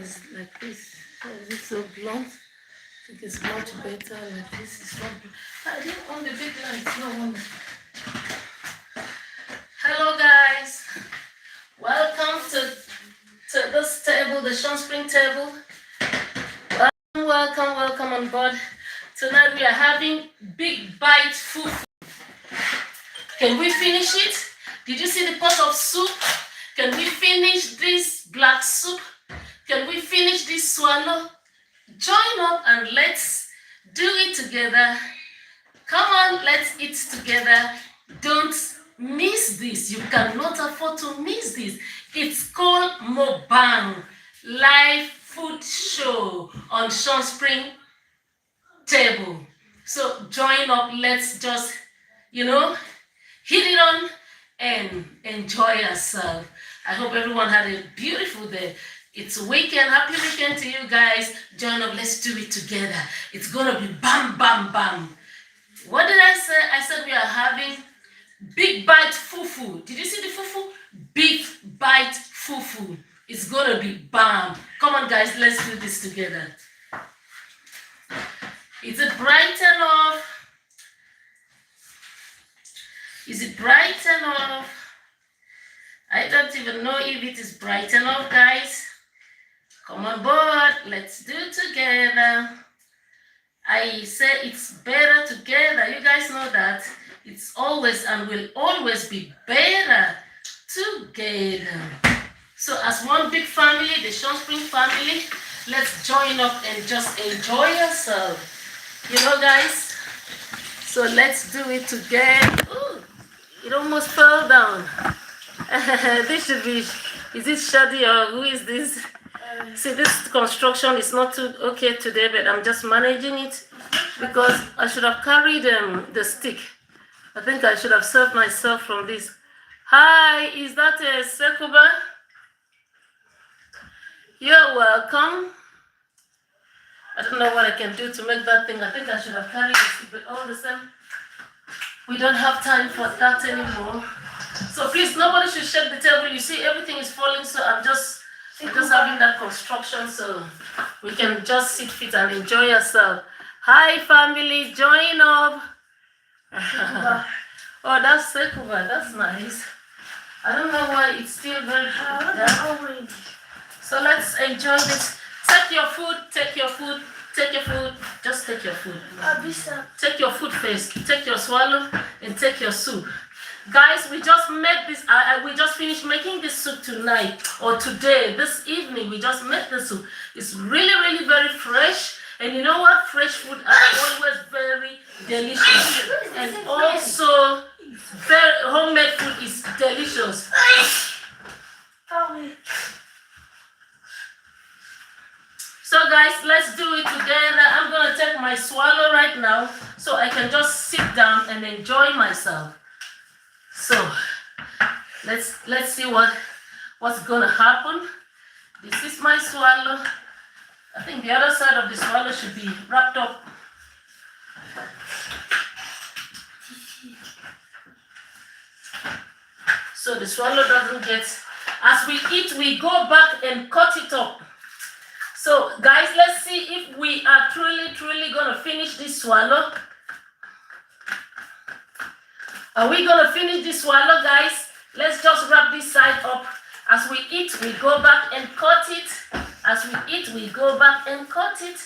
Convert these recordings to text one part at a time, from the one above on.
is like this. Why is it so blunt? I think it's much better like this. It's not. I didn't want the big lights. No wonder. Hello, guys. Welcome to this table, the Sean Spring table. Welcome on board. Tonight we are having big bite fufu. Can we finish it? Did you see the pot of soup? Can we finish this black soup? Can we finish this swallow? Join up and let's do it together. Come on, let's eat together. Don't miss this. You cannot afford to miss this. It's called Mukbang, live food show on Sean Spring table. So join up. Let's just, hit it on and enjoy yourself. I hope everyone had a beautiful day. It's a weekend. Happy weekend to you guys. Join up. Let's do it together. It's gonna be bam, bam, bam. What did I say? I said we are having big bite fufu. Did you see the fufu? Big bite fufu. It's gonna be bam. Come on, guys. Let's do this together. Is it bright enough? Is it bright enough? I don't even know if it is bright enough, guys. Come on board. Let's do it together. I say it's better together. You guys know that. It's always and will always be better together. So as one big family, the Sean Spring family, let's join up and just enjoy yourself. Guys. So let's do it together. Ooh, it almost fell down. This should be, is it Shadi or who is this? See, this construction is not too okay today, but I'm just managing it because I should have carried the stick. I think I should have served myself from this. Hi, is that a Sekuba? You're welcome. I don't know what I can do to make that thing. I think I should have carried the stick, but all the same, we don't have time for that anymore. So please, nobody should shake the table. You see, everything is falling, so I'm just having that construction so we can just sit fit and enjoy yourself. Hi, family, join up. Oh, that's Sekuba. That's nice. I don't know why it's still very hard. So let's enjoy this. Take your food, take your food, take your food. Just take your food. Take your food first. Take your swallow and take your soup. Guys, we just made this. We just finished making this soup tonight or today, this evening. We just made the soup. It's really, really very fresh. And you know what? Fresh food are always very delicious. And also, homemade food is delicious. So guys, let's do it together. I'm gonna take my swallow right now so I can just sit down and enjoy myself. So let's see what's gonna happen. This is my swallow. I think the other side of the swallow should be wrapped up. So the swallow doesn't get, as we eat, we go back and cut it up. So guys, let's see if we are truly gonna finish this swallow. Are we gonna finish this swallow, guys? Let's just wrap this side up. As we eat, we go back and cut it. As we eat, we go back and cut it.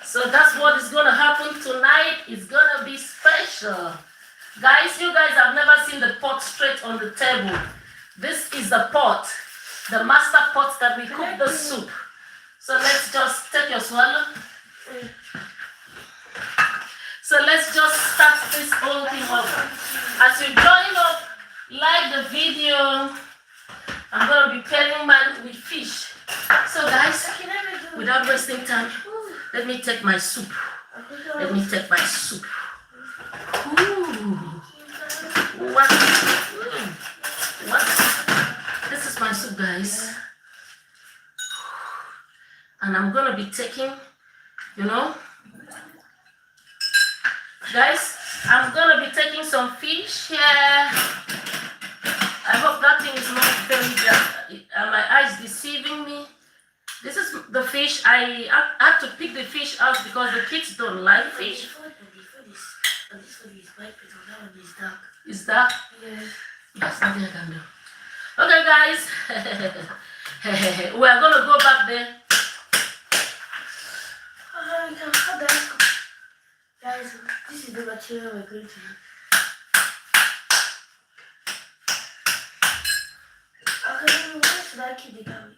So that's what is gonna happen tonight. It's gonna be special. Guys, you guys have never seen the pot straight on the table. This is the pot, the master pot that we cook the soup. So let's just take your swallow. So let's just start this whole thing off. As you join up, like the video. I'm going to be pairing mine with fish. So guys, without wasting time, let me take my soup. Let me take my soup. Ooh. What? This is my soup, guys. And I'm going to be taking, guys, I'm going to be taking some fish here. I hope that thing is not very dark. Are my eyes deceiving me? This is the fish. I had to pick the fish out because the kids don't like fish. This food is white, but that one is dark. Is dark? Yes. Yes, nothing I can do. Okay, guys. We are gonna go back there. Guys, this is the material we're going to use. Okay, where should I keep the garbage?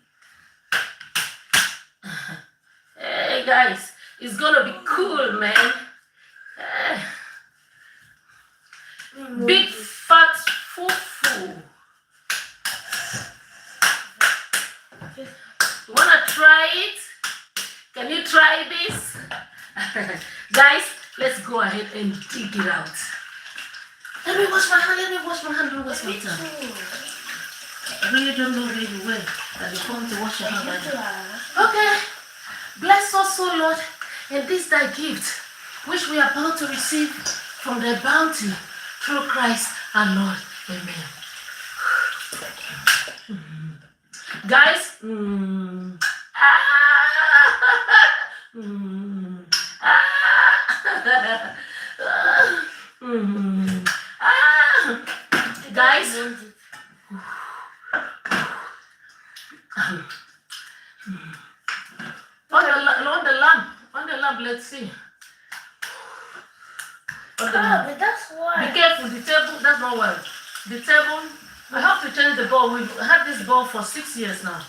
Hey guys, it's gonna be cool, man. Big fat fufu. You wanna try it? Can you try this? Guys, let's go ahead and dig it out. Let me wash my hand, let me wash my hand, don't waste my time. I really don't know really well that you come to wash your hand right now. Okay. Bless us, O Lord, in this thy gift, which we are about to receive from thy bounty through Christ our Lord. Amen. Guys, guys, on the lamp, let's see. But that's why. Be careful, the table, that's not well. The table, I have to change the bowl. We've had this bowl for 6 years now.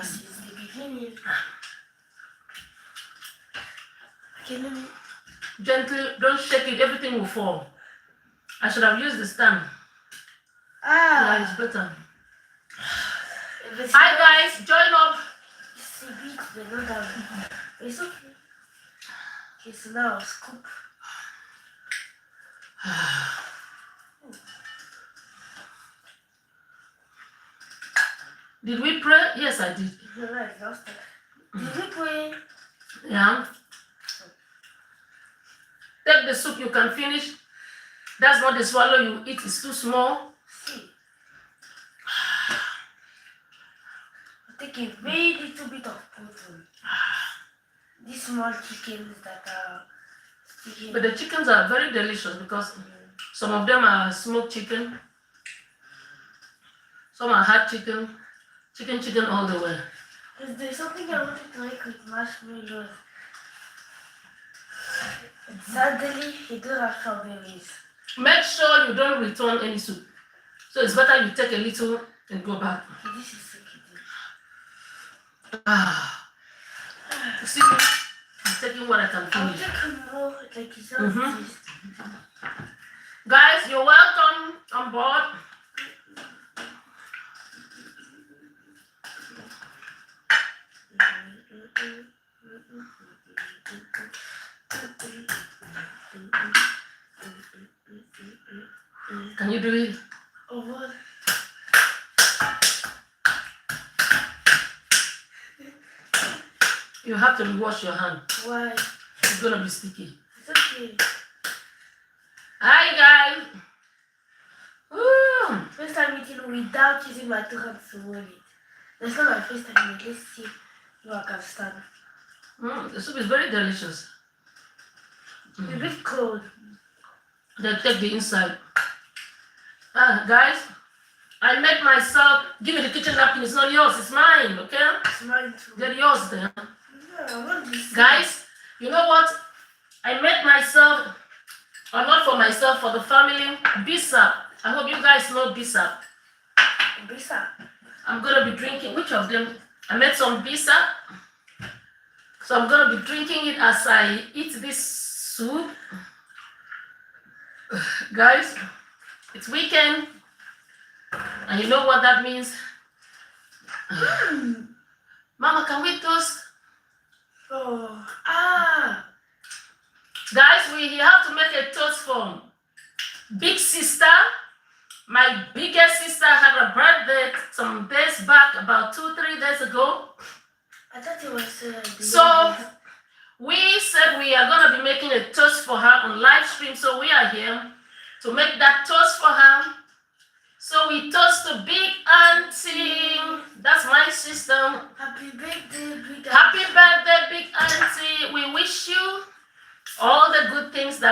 Since the beginning. Gently, don't shake it, everything will fall. I should have used the stand. Yeah, it's better. Hi guys, join up. It's okay. Okay, so now I'll scoop. Did we pray? Yes, I did. Did we pray? Yeah. Take the soup, you can finish. That's not the swallow you eat, it's too small. Take a very little bit of protein. These small chickens that are sticking. But the chickens are very delicious because some of them are smoked chicken. Some are hot chicken. Chicken all the way. There's something I wanted to make with marshmallows. Sadly, you don't have strawberries. Make sure you don't return any soup. So it's better you take a little and go back. This is so cute. See, I'm taking what I can finish. I'll take more, like it's Guys, you're welcome on board. Can you do it? Oh, what? You have to wash your hand. Why? It's gonna be sticky. It's okay. Hi guys. Ooh. First time eating without using my 2 hands to hold it. That's not my first time. Let's see if I can stand. The soup is very delicious. It's a bit cold. Then take the inside. Guys, I made myself. Give me the kitchen napkin. It's not yours. It's mine. Okay? It's mine too. They're yours then. Yeah, I want this. Guys, you know what? I made myself, or not for myself, for the family. Bisa. I hope you guys know bisa. Bisa. I'm gonna be drinking. Which of them? I made some bisa. So I'm gonna be drinking it as I eat this soup. Guys, it's weekend. And you know what that means? Mama, can we toast? Guys, we have to make a toast for big sister. My biggest sister had a birthday some days back, about 2-3 days ago. I thought it was so we said we are going to be making a toast for her on live stream. So we are here to make that toast for her. So we toast to big auntie. That's my sister. Happy birthday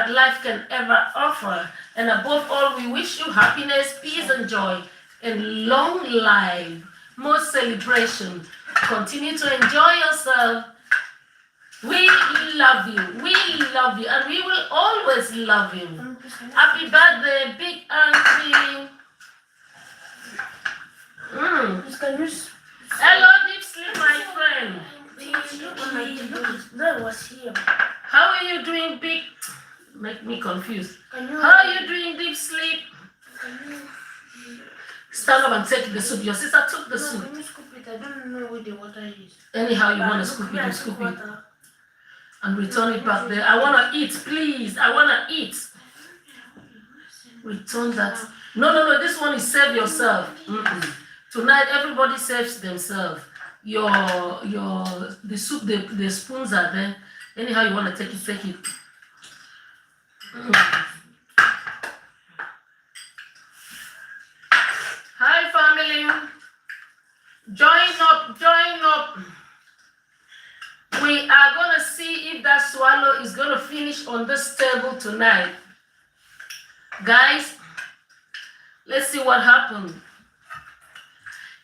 that life can ever offer. And above all, we wish you happiness, peace, and joy, and long life, more celebration. Continue to enjoy yourself. We love you. We love you. And we will always love you. Happy birthday, big auntie. Hello, deep sleep, my friend. How are you doing, big? Make me confused. How are you doing, deep sleep? Stand up and take the soup. Your sister took the soup. Let me scoop it. I don't know where the water is. Anyhow you want to scoop it, you scoop it. And return it back there. I want to eat, please. I want to eat. Return that. No. This one is serve yourself. Tonight, everybody serves themselves. The soup, the spoons are there. Anyhow you want to take it, take it. Hi, family. Join up. We are going to see if that swallow is going to finish on this table tonight. Guys, let's see what happens.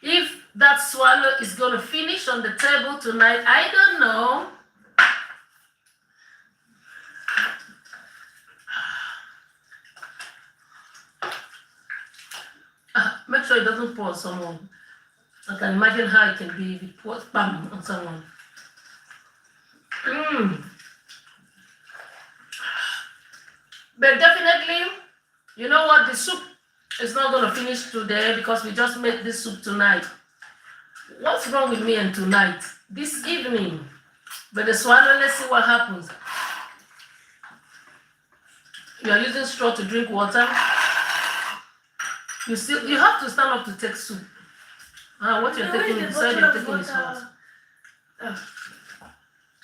If that swallow is going to finish on the table tonight, I don't know. Make sure it doesn't pour on someone. I can imagine how it can be if it pours bam on someone. But definitely, you know what? The soup is not going to finish today because we just made this soup tonight. What's wrong with me and tonight? This evening. But the swallow, let's see what happens. You are using straw to drink water. You have to stand up to take soup. What you're taking inside, you're taking is hot.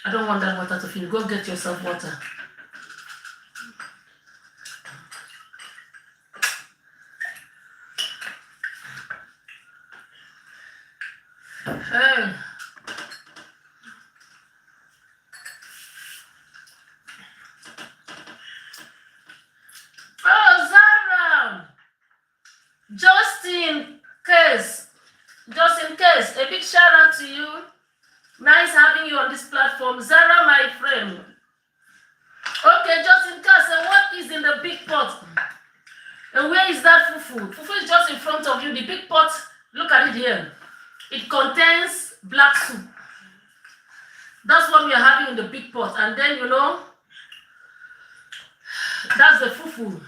I don't want that water to finish. Go get yourself water. Hey. Oh, Zara! Just in case, a big shout out to you. Nice having you on this platform. Zara, my friend. Okay, just in case, what is in the big pot? And where is that fufu? Fufu is just in front of you. The big pot, look at it here. It contains black soup. That's what we are having in the big pot. And then, that's the fufu.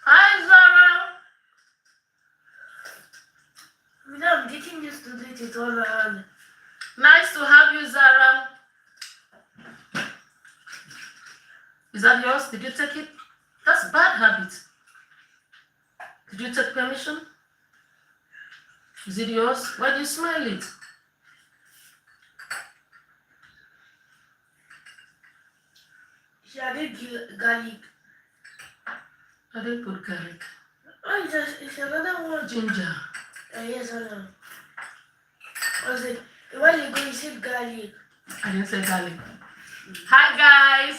Hi, Zara. I'm getting used to it all around. Nice to have you, Zara. Is that yours? Did you take it? That's bad habit. Did you take permission? Is it yours? Why do you smell it? She added garlic. I didn't put garlic. Oh, it's another one. Ginger. Yes, I know. Was it? A while ago you said garlic. I didn't say garlic. Hi, guys.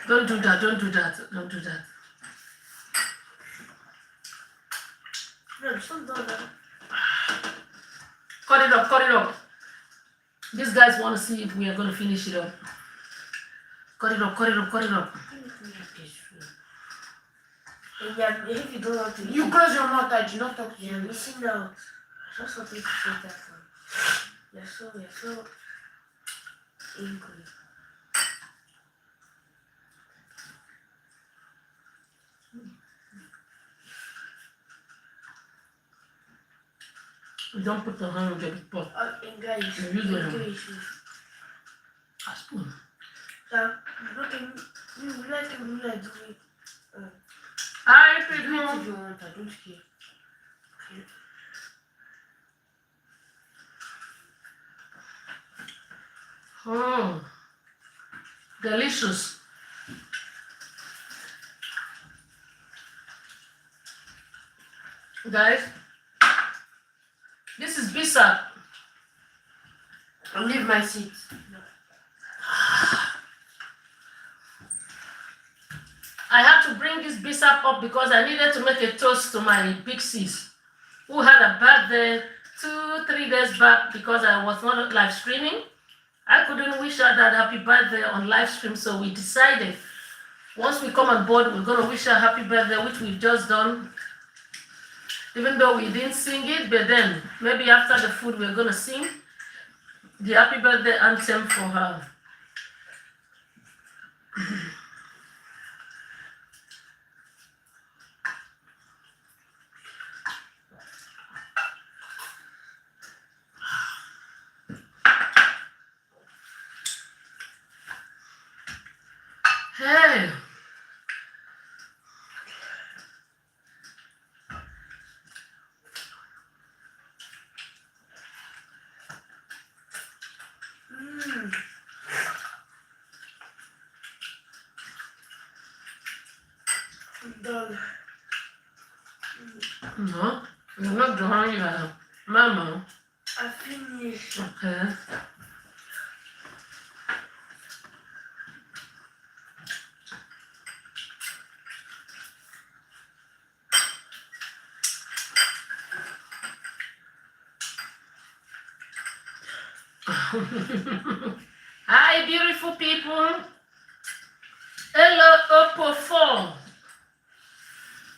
Don't do that. Don't do that. Don't do that. No, don't do that. Cut it up. Cut it up. These guys want to see if we are going to finish it up. Cut it up. Cut it up. Cut it up. If you don't want to, You close your mouth. I do not talk to you're you. missing out. I just wanted to say that one. You're so angry. You don't put the hand on the big pot. Guys, You use the hand. English. A spoon. You like to do it. Hi, Do it people. if you want. I don't care. Oh, delicious. Guys, this is Bisa. I'll leave my seat. I had to bring this Bisa up because I needed to make a toast to my big sis who had a birthday 2-3 days back because I was not live streaming. I couldn't wish her that happy birthday on live stream, so we decided once we come on board, we're going to wish her happy birthday, which we've just done. Even though we didn't sing it, but then maybe after the food, we're going to sing the happy birthday anthem for her. Hey. I'm done. No, you're not done yet. Mama. I finished. Okay. Hi, beautiful people. Hello, Oppo 4.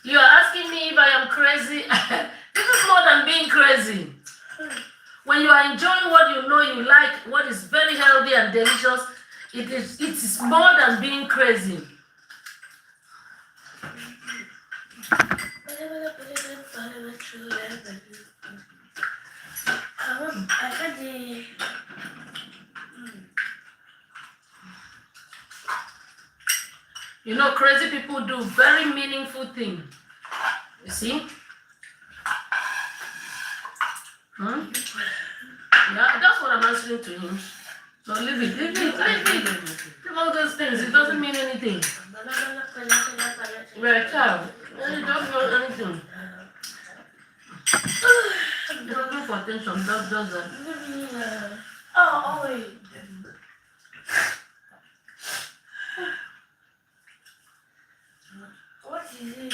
You are asking me if I am crazy. This is more than being crazy. When you are enjoying what you know you like, what is very healthy and delicious, it is more than being crazy. I got the... You know, crazy people do very meaningful things. You see? Yeah, that's what I'm answering to him. So leave it. Leave all those things. It doesn't mean anything. You're a child. It doesn't mean anything. It's looking for attention. Does that. Oh, wait. What is it?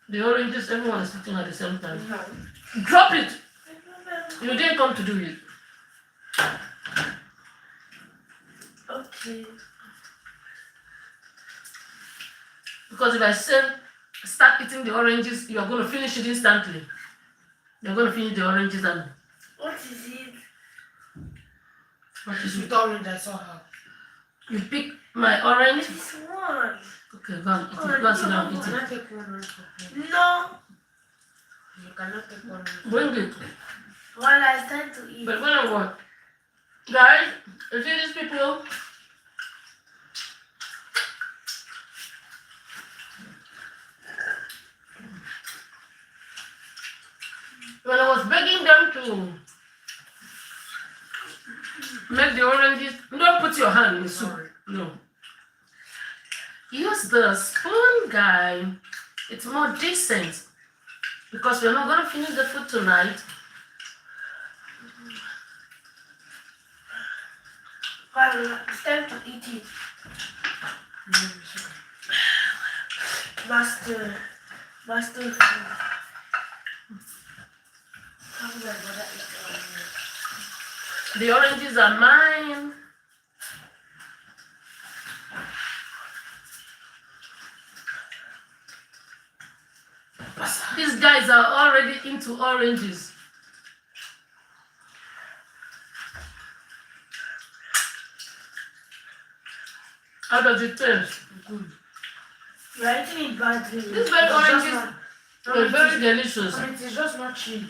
The oranges, everyone is sitting at the same time. No. Drop it! You didn't come to do it. Okay. Because if I say start eating the oranges, you are going to finish it instantly. You're going to finish the oranges and... What is it? What is Sweet it? orange, I saw her. You pick my orange? This one. Okay, go and eat it. Go and sit down, eat You cannot it. take one orange. No. You cannot take one orange. Bring it. While I stand to eat. But when I what? Guys, you see these people? When I was begging them to make the oranges, don't put your hand in the soup. No. Use the spoon, guy. It's more decent. Because we're not going to finish the food tonight. While it's time to eat it. Master food. The oranges are mine. These guys are already into oranges. How does it taste? Good. You're eating it badly. These very oranges are very delicious. It is just not cheap.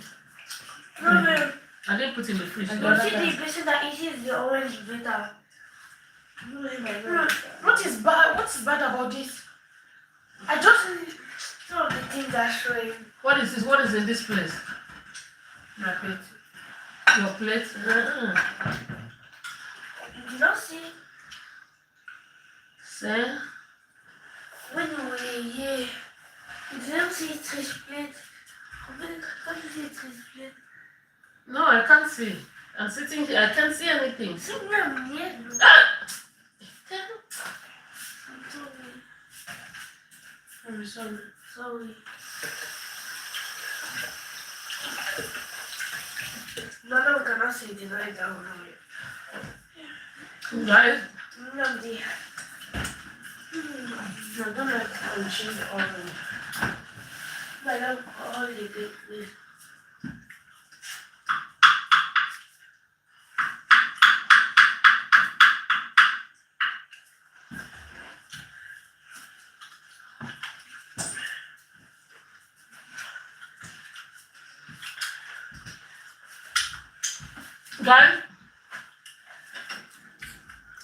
No, I didn't put in the fridge. you see the person that eats the orange better. What is bad? What is bad about this? I just some of the things are showing. What is this? What is in this place? My plate. Your plate? You don't see Say? when we were here. Then see three split. Can't you see three split? No, I can't see. I'm sitting here. I can't see anything. Ah! I'm sorry. Sorry. No, we cannot see the right down. Guys, No, dear. I'm gonna change the orange. But I don't all the good. guys,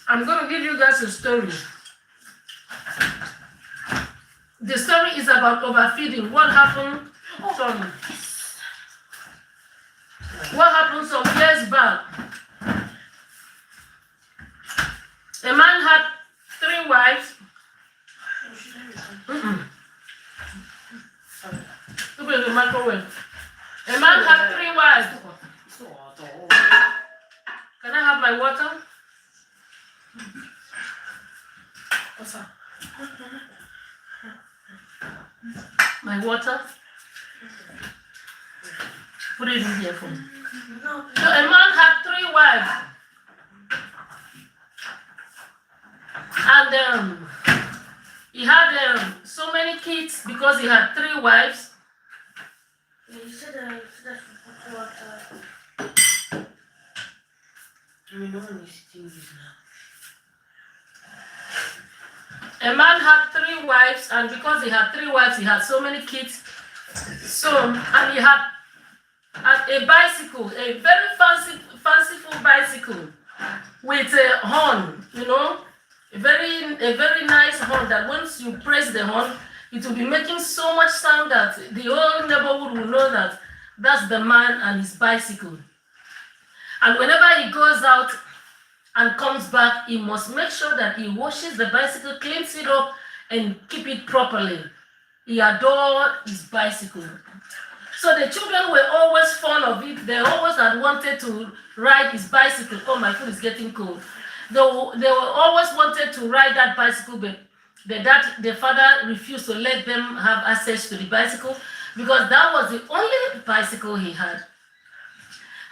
I'm gonna give you guys a story. The story is about overfeeding. What happened some years back? A man had 3 wives. Look at the microwave. A man had 3 wives. Can I have my water? What's up? My water? Put it in here for me. No. So a man had 3 wives. And he had so many kids because he had 3 wives. You said that water. No one is eating this now. A man had 3 wives, and because he had 3 wives, he had so many kids. And he had a bicycle, a very fanciful bicycle with a horn, a very nice horn that once you press the horn, it will be making so much sound that the whole neighborhood will know that that's the man and his bicycle. And whenever he goes out and comes back, he must make sure that he washes the bicycle, cleans it up, and keep it properly. He adored his bicycle. So the children were always fond of it. They always had wanted to ride his bicycle. Oh, my food is getting cold. They were always wanted to ride that bicycle, but the father refused to let them have access to the bicycle because that was the only bicycle he had.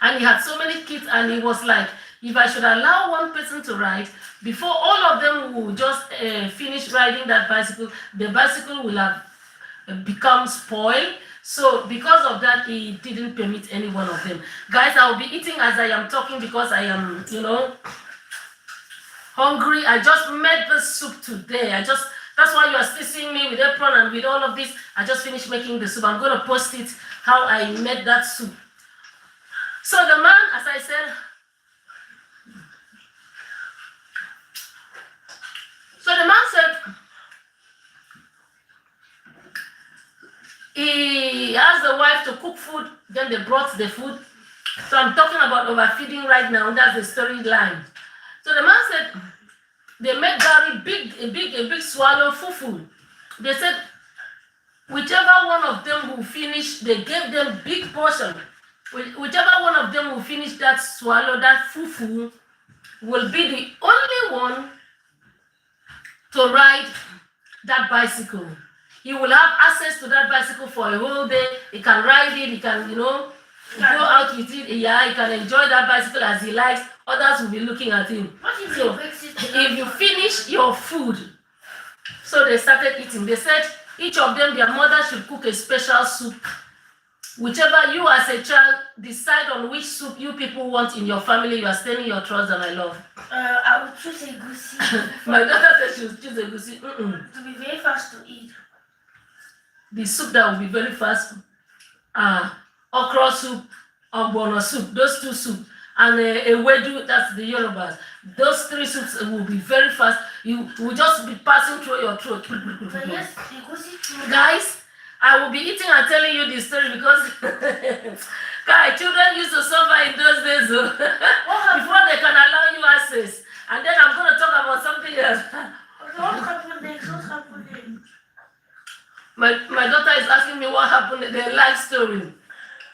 And he had so many kids, and he was like, if I should allow one person to ride, before all of them will just finish riding that bicycle, the bicycle will have become spoiled. So because of that, he didn't permit any one of them. Guys, I will be eating as I am talking because I am, hungry. I just made the soup today. That's why you are still seeing me with apron and with all of this. I just finished making the soup. I'm going to post it, how I made that soup. So the man, as I said, he asked the wife to cook food, then they brought the food. So I'm talking about overfeeding right now. That's the storyline. So the man said, they made very a big swallow fufu. They said, whichever one of them will finish, they gave them big portion. Whichever one of them will finish that swallow, that fufu, will be the only one to ride that bicycle. He will have access to that bicycle for a whole day. He can ride it, he can, go out with it. Yeah, he can enjoy that bicycle as he likes. Others will be looking at him. So, if you finish your food, so they started eating. They said each of them, their mother should cook a special soup. Whichever you as a child decide on which soup you people want in your family, you are staining your trousers, my love. I would choose a goosey. My daughter said she would choose a goosey. To be very fast to eat. The soup that will be very fast, okra soup, ogbono soup, those 2 soups, and a wedu, that's the Yorubas. Those 3 soups will be very fast. You will just be passing through your throat. But yes, the goosey. Guys, I will be eating and telling you this story because guys, children used to suffer in those days before they can allow you access. And then I'm going to talk about something else. What happened next? My daughter is asking me what happened. They like story.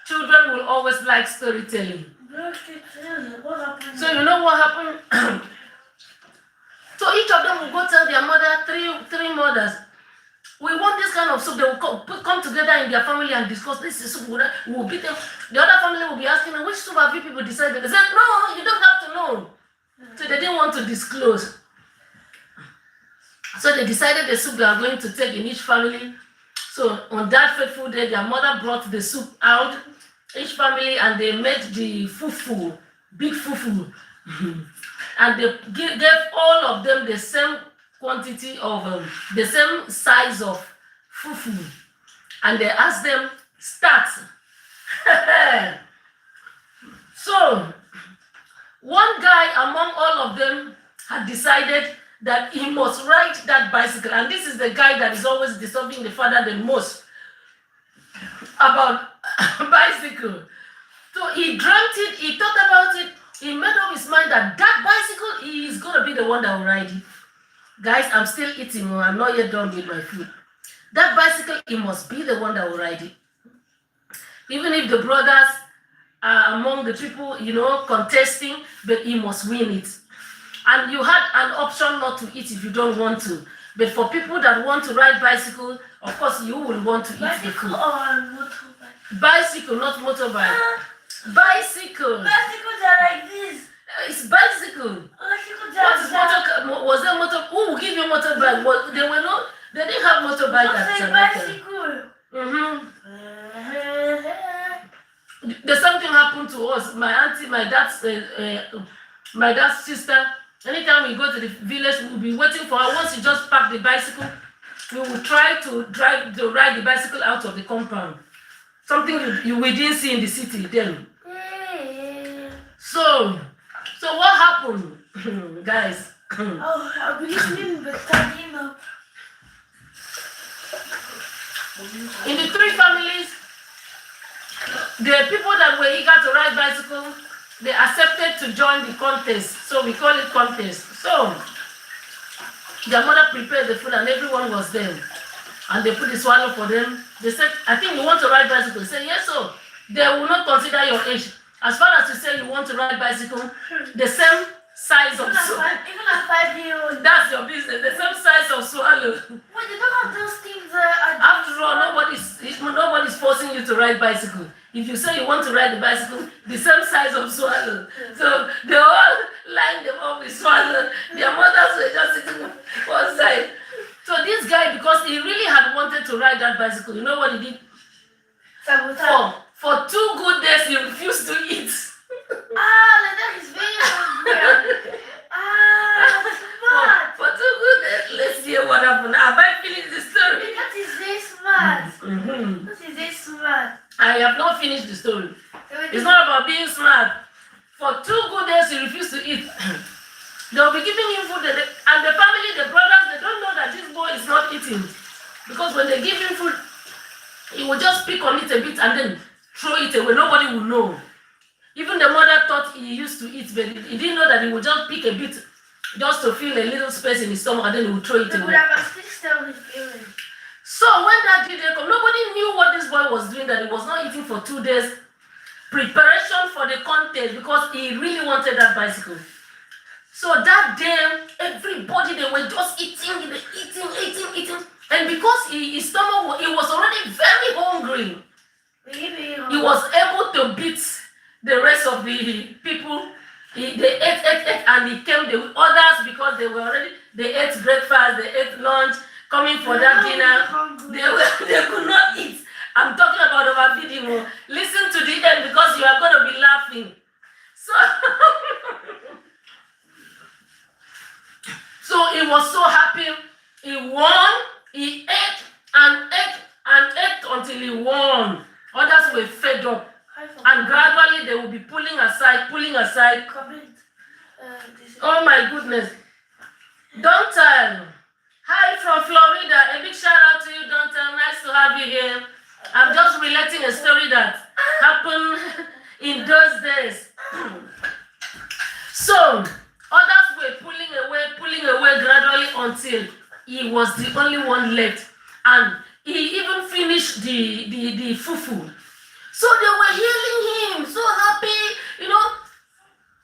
Children will always like storytelling. What happened? So you know what happened? So each of them will go tell their mother, three mothers, we want this kind of soup. They will come together in their family and discuss this is soup. We will beat them. The other family will be asking them, which soup have you people decided? They said, no, you don't have to know. So they didn't want to disclose. So they decided the soup they are going to take in each family. So on that fateful day, their mother brought the soup out, each family, and they made the fufu, big fufu. And they gave all of them the same quantity of, the same size of fufu. And they asked them, start. So, one guy among all of them had decided that he must ride that bicycle. And this is the guy that is always disturbing the father the most about bicycle. So he dreamt it, he thought about it, he made up his mind that bicycle, he is going to be the one that will ride it. Guys, I'm still eating, I'm not yet done with my food. That bicycle, he must be the one that will ride it. Even if the brothers are among the people, contesting, but he must win it. And you had an option not to eat if you don't want to. But for people that want to ride bicycle, of course, you will want to eat the food. Bicycle or motorbike? Bicycle, not motorbike. Bicycle. Bicycles are like this. It's bicycle. Bicycles What are is motor? Was there motor? Who will give you motorbike? They didn't have motorbike at bicycle. The same thing happened to us. My auntie, my dad's sister. Anytime we go to the village, we'll be waiting for her. Once you just park the bicycle, we will try to ride the bicycle out of the compound. Something we didn't see in the city then. So what happened, guys? I'll be listening but studying up. In the three families, the people that were eager to ride bicycle, they accepted to join the contest. So we call it contest. So their mother prepared the food and everyone was there. And they put the swallow for them. They said, I think you want to ride bicycle. They said, yes, so they will not consider your age. As far as you say you want to ride bicycle, the same size of swallow. Even a 5-year-old. That's your business. The same size of swallow. Wait, they don't have those things that After all, nobody's forcing you to ride bicycle. If you say you want to ride the bicycle, the same size of swallow. So they all lined them up with swallow. Their mothers were just sitting one side. So this guy, because he really had wanted to ride that bicycle, you know what he did? For 2 good days, he refused to eat. That is very hungry. Smart. For 2 good days, let's hear what happened. Have I finished the story? That is very smart. That is very smart. I have not finished the story. It's not about being smart. For 2 good days, he refused to eat. They'll be giving him food, and the family, the brothers, they don't know that this boy is not eating. Because when they give him food, he will just pick on it a bit and then throw it away. Nobody will know. Even the mother thought he used to eat, but he didn't know that he would just pick a bit just to fill a little space in his stomach and then he would throw it away. So when that day came, nobody knew what this boy was doing, that he was not eating for 2 days. Preparation for the contest because he really wanted that bicycle. So that day, everybody, they were just eating. And because his stomach, he was already very hungry. He was able to beat the rest of the people. They ate, and he came the others because they ate breakfast, they ate lunch, coming for that dinner. They could not eat. I'm talking about overfeeding. Listen to the end because you are going to be laughing. So he was so happy. He won. He ate until he won. Others were fed up. And gradually they will be pulling aside. Oh my goodness. Don't tell. Hi from Florida. A big shout out to you, Don't tell. Nice to have you here. I'm just relating a story that happened in those days. So others were pulling away gradually until he was the only one left. And he even finished the fufu. So they were hailing him, so happy,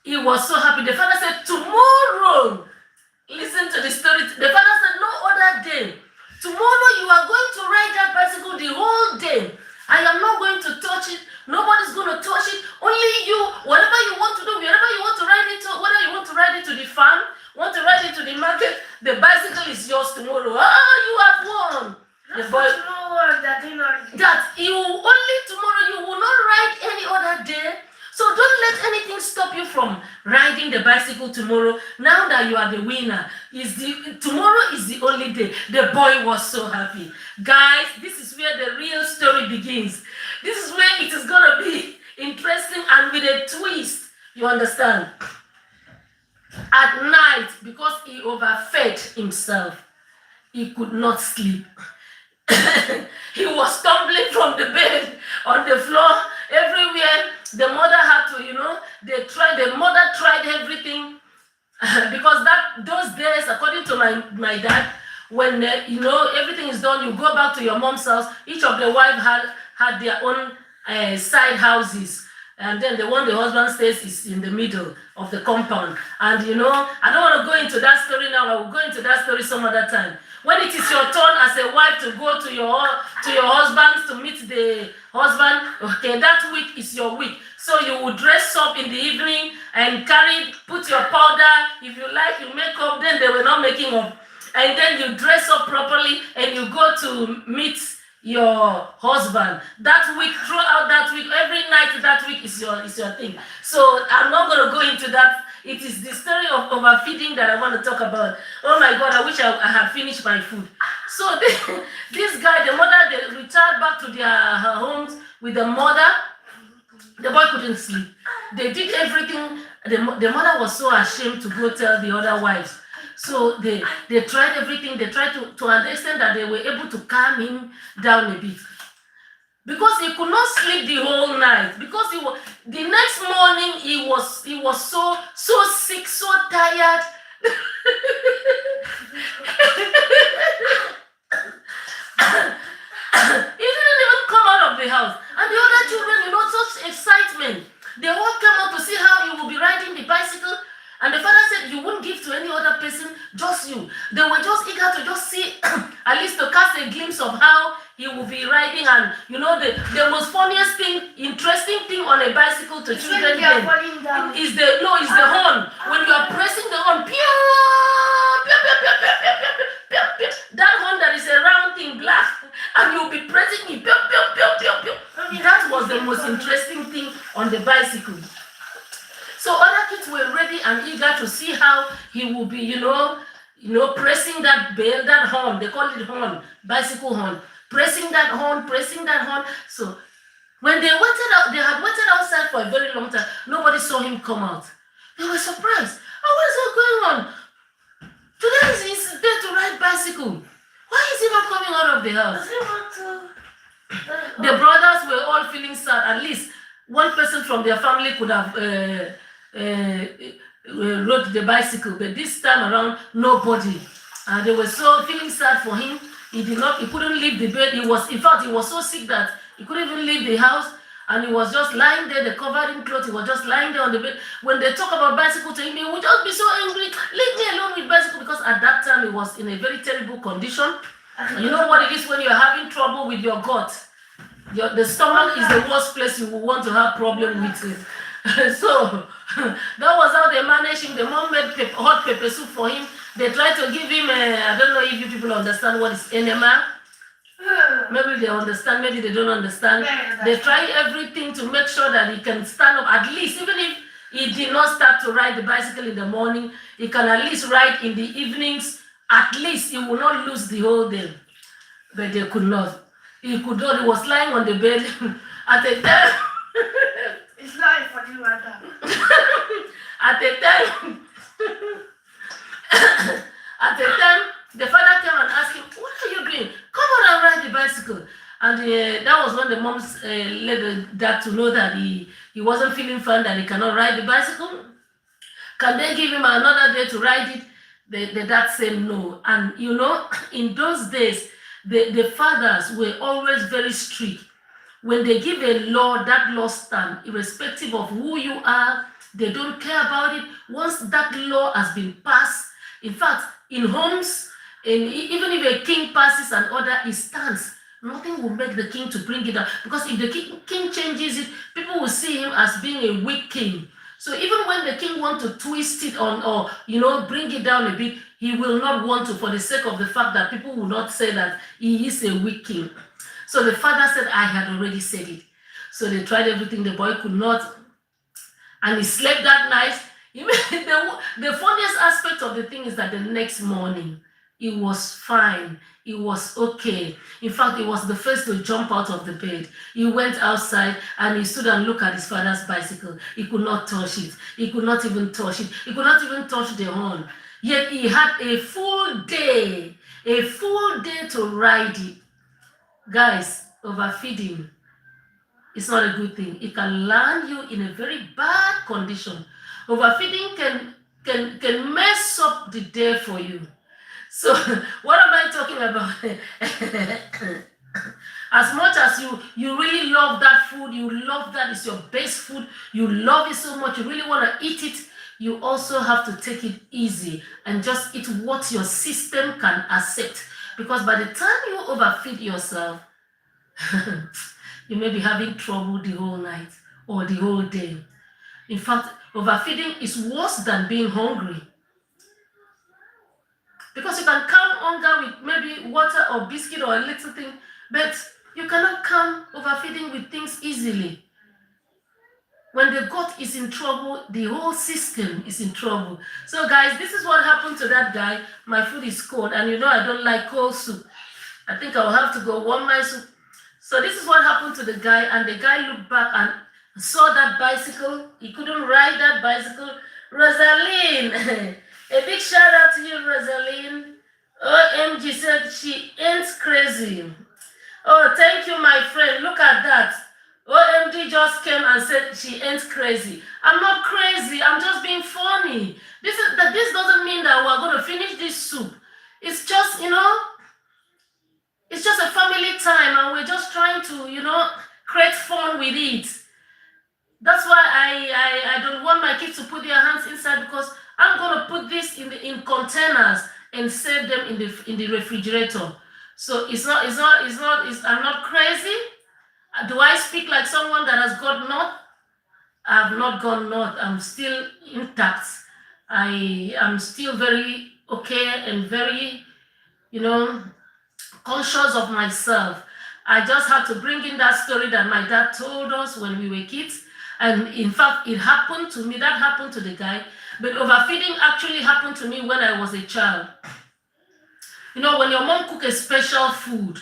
He was so happy. The father said, tomorrow, listen to the story. The father said, no other day. Tomorrow you are going to ride that bicycle the whole day. I am not going to touch it. Nobody's going to touch it. Only you, whatever you want to do, wherever you want to ride it to, whether you want to ride it to the farm, want to ride it to the market, the bicycle is yours tomorrow. You have won. The boy, that you only tomorrow, you will not ride any other day. So don't let anything stop you from riding the bicycle tomorrow. Now that you are the winner, tomorrow is the only day. The boy was so happy. Guys, this is where the real story begins. This is where it is going to be interesting and with a twist. You understand? At night, because he overfed himself, he could not sleep. He was tumbling from the bed on the floor everywhere. The mother had to, the mother tried everything because those days, according to my dad, when everything is done, you go back to your mom's house. Each of the wives had their own side houses, and then the one the husband stays is in the middle of the compound. And I don't want to go into that story now. I will go into that story some other time. When it is your turn as a wife to go to your husband to meet the husband, okay, that week is your week. So you will dress up in the evening and put your powder. If you like, you make up. Then they were not making up. And then you dress up properly and you go to meet your husband. That week, throughout that week, every night that week is your thing. So I'm not going to go into that. It is the story of overfeeding that I want to talk about. Oh my God, I wish I had finished my food. So this guy, the mother, they returned back to their homes with the mother. The boy couldn't sleep. They did everything. The mother was so ashamed to go tell the other wives. So they tried everything. They tried to understand that they were able to calm him down a bit. Because he could not sleep the whole night. Because the next morning he was so sick, so tired. He didn't even come out of the house. And the other children, such excitement. They all came out to see how he will be riding the bicycle. And the father said, you wouldn't give to any other person, just you. They were just eager to just see, at least to cast a glimpse of how he will be riding. And the most funniest thing, interesting thing on a bicycle to children is the horn. When you are pressing the horn, that horn that is a round thing, black, and you'll be pressing it. That was the most interesting thing on the bicycle. So other kids were ready and eager to see how he will be, pressing that bell, that horn. They call it horn, bicycle horn. Pressing that horn. So when they had waited outside for a very long time. Nobody saw him come out. They were surprised. Oh, what is going on? Today is his day to ride bicycle. Why is he not coming out of the house? Does he want to? The brothers were all feeling sad. At least one person from their family could have rode the bicycle, but this time around, nobody. They were so feeling sad for him. He couldn't leave the bed. He was so sick that he couldn't even leave the house. And he was just lying there, they covered him clothes, he was just lying there on the bed. When they talk about bicycle to him, he would just be so angry. Leave me alone with bicycle, because at that time he was in a very terrible condition. You know what it is when you're having trouble with your gut. The stomach is the worst place you will want to have problem with it. So that was how they managed him. The mom made hot pepper soup for him. They tried to give him I don't know if you people understand what is enema. Maybe they understand, maybe they don't understand. They try everything to make sure that he can stand up, at least, even if he did not start to ride the bicycle in the morning, he can at least ride in the evenings. At least he will not lose the whole day. But they could not. He could not. He was lying on the bed at a time. It's not a funny matter. At a time. At a time, the father came and asked him, "What are you doing? Come on and ride the bicycle." And that was when the moms let the dad to know that he wasn't feeling fine, that he cannot ride the bicycle. Can they give him another day to ride it? The dad said no. And in those days, the fathers were always very strict. When they give a law, that law stands, irrespective of who you are. They don't care about it. Once that law has been passed, in fact, in homes, even if a king passes an order, it stands. Nothing will make the king to bring it down. Because if the king changes it, people will see him as being a weak king. So even when the king wants to twist it on, or bring it down a bit, he will not want to, for the sake of the fact that people will not say that he is a weak king. So the father said, I had already said it. So they tried everything. The boy could not. And he slept that night. The funniest aspect of the thing is that the next morning, it was fine. It was okay. In fact, he was the first to jump out of the bed. He went outside and he stood and looked at his father's bicycle. He could not touch it. He could not even touch it. He could not even touch the horn. Yet he had a full day to ride it. Guys, overfeeding is not a good thing. It can land you in a very bad condition. Overfeeding can mess up the day for you. So what am I talking about? As much as you really love that food, you love that it's your best food, you love it so much, you really want to eat it, you also have to take it easy and just eat what your system can accept. Because by the time you overfeed yourself, you may be having trouble the whole night or the whole day. In fact, overfeeding is worse than being hungry. Because you can calm hunger with maybe water or biscuit or a little thing, but you cannot calm overfeeding with things easily. When the gut is in trouble, the whole system is in trouble. So guys, this is what happened to that guy. My food is cold, and I don't like cold soup. I think I'll have to go warm my soup. So this is what happened to the guy, and the guy looked back and saw that bicycle. He couldn't ride that bicycle. Rosaline, a big shout out to you, Rosaline. OMG said she ain't crazy. Oh, thank you, my friend. Look at that. OMG just came and said she ain't crazy. I'm not crazy. I'm just being funny. This doesn't mean that we're going to finish this soup. It's just, it's just a family time, and we're just trying to, create fun with it. That's why I don't want my kids to put their hands inside, because I'm going to put this in containers and save them in the refrigerator. So I'm not crazy. Do I speak like someone that has got north? I have not gone north. I'm still intact. I am still very okay and very, conscious of myself. I just had to bring in that story that my dad told us when we were kids. And in fact, it happened to me. That happened to the guy. But overfeeding actually happened to me when I was a child. When your mom cook a special food,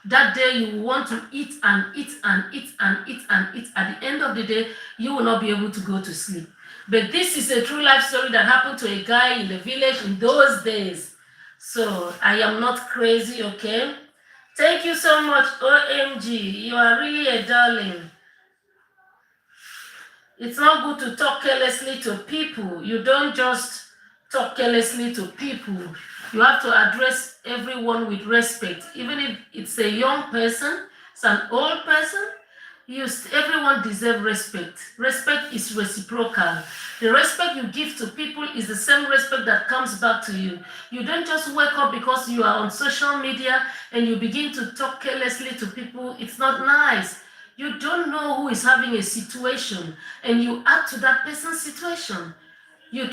that day you want to eat and eat and eat and eat and eat. At the end of the day, you will not be able to go to sleep. But this is a true life story that happened to a guy in the village in those days. So I am not crazy, okay? Thank you so much, OMG. You are really a darling. It's not good to talk carelessly to people. You don't just talk carelessly to people. You have to address everyone with respect. Even if it's a young person, it's an old person, everyone deserves respect. Respect is reciprocal. The respect you give to people is the same respect that comes back to you. You don't just wake up because you are on social media and you begin to talk carelessly to people. It's not nice. You don't know who is having a situation, and you add to that person's situation. You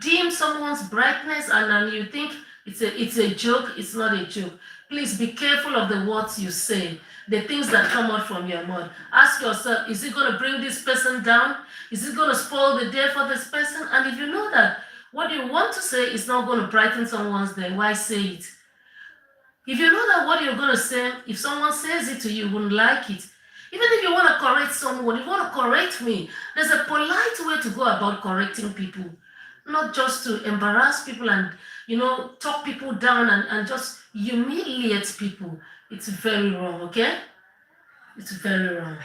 dim someone's brightness, and then you think it's a joke. It's not a joke. Please be careful of the words you say, the things that come out from your mouth. Ask yourself, is it going to bring this person down? Is it going to spoil the day for this person? And if you know that what you want to say is not going to brighten someone's day, why say it? If you know that what you're going to say, if someone says it to you, you wouldn't like it. Even if you want to correct someone, you want to correct me, there's a polite way to go about correcting people. Not just to embarrass people and, talk people down and just humiliate people. It's very wrong, okay? It's very wrong.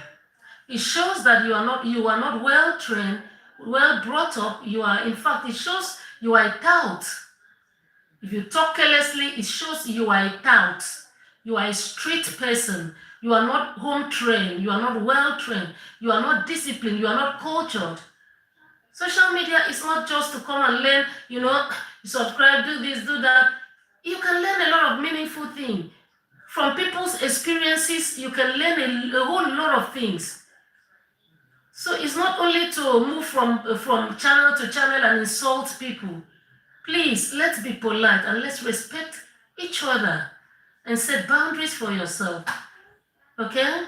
It shows that you are not well trained, well brought up. In fact, it shows you are a tout. If you talk carelessly, it shows you are a tout. You are a street person. You are not home trained. You are not well trained. You are not disciplined. You are not cultured. Social media is not just to come and learn, subscribe, do this, do that. You can learn a lot of meaningful things. From people's experiences, you can learn a whole lot of things. So it's not only to move from channel to channel and insult people. Please, let's be polite and let's respect each other and set boundaries for yourself. Okay?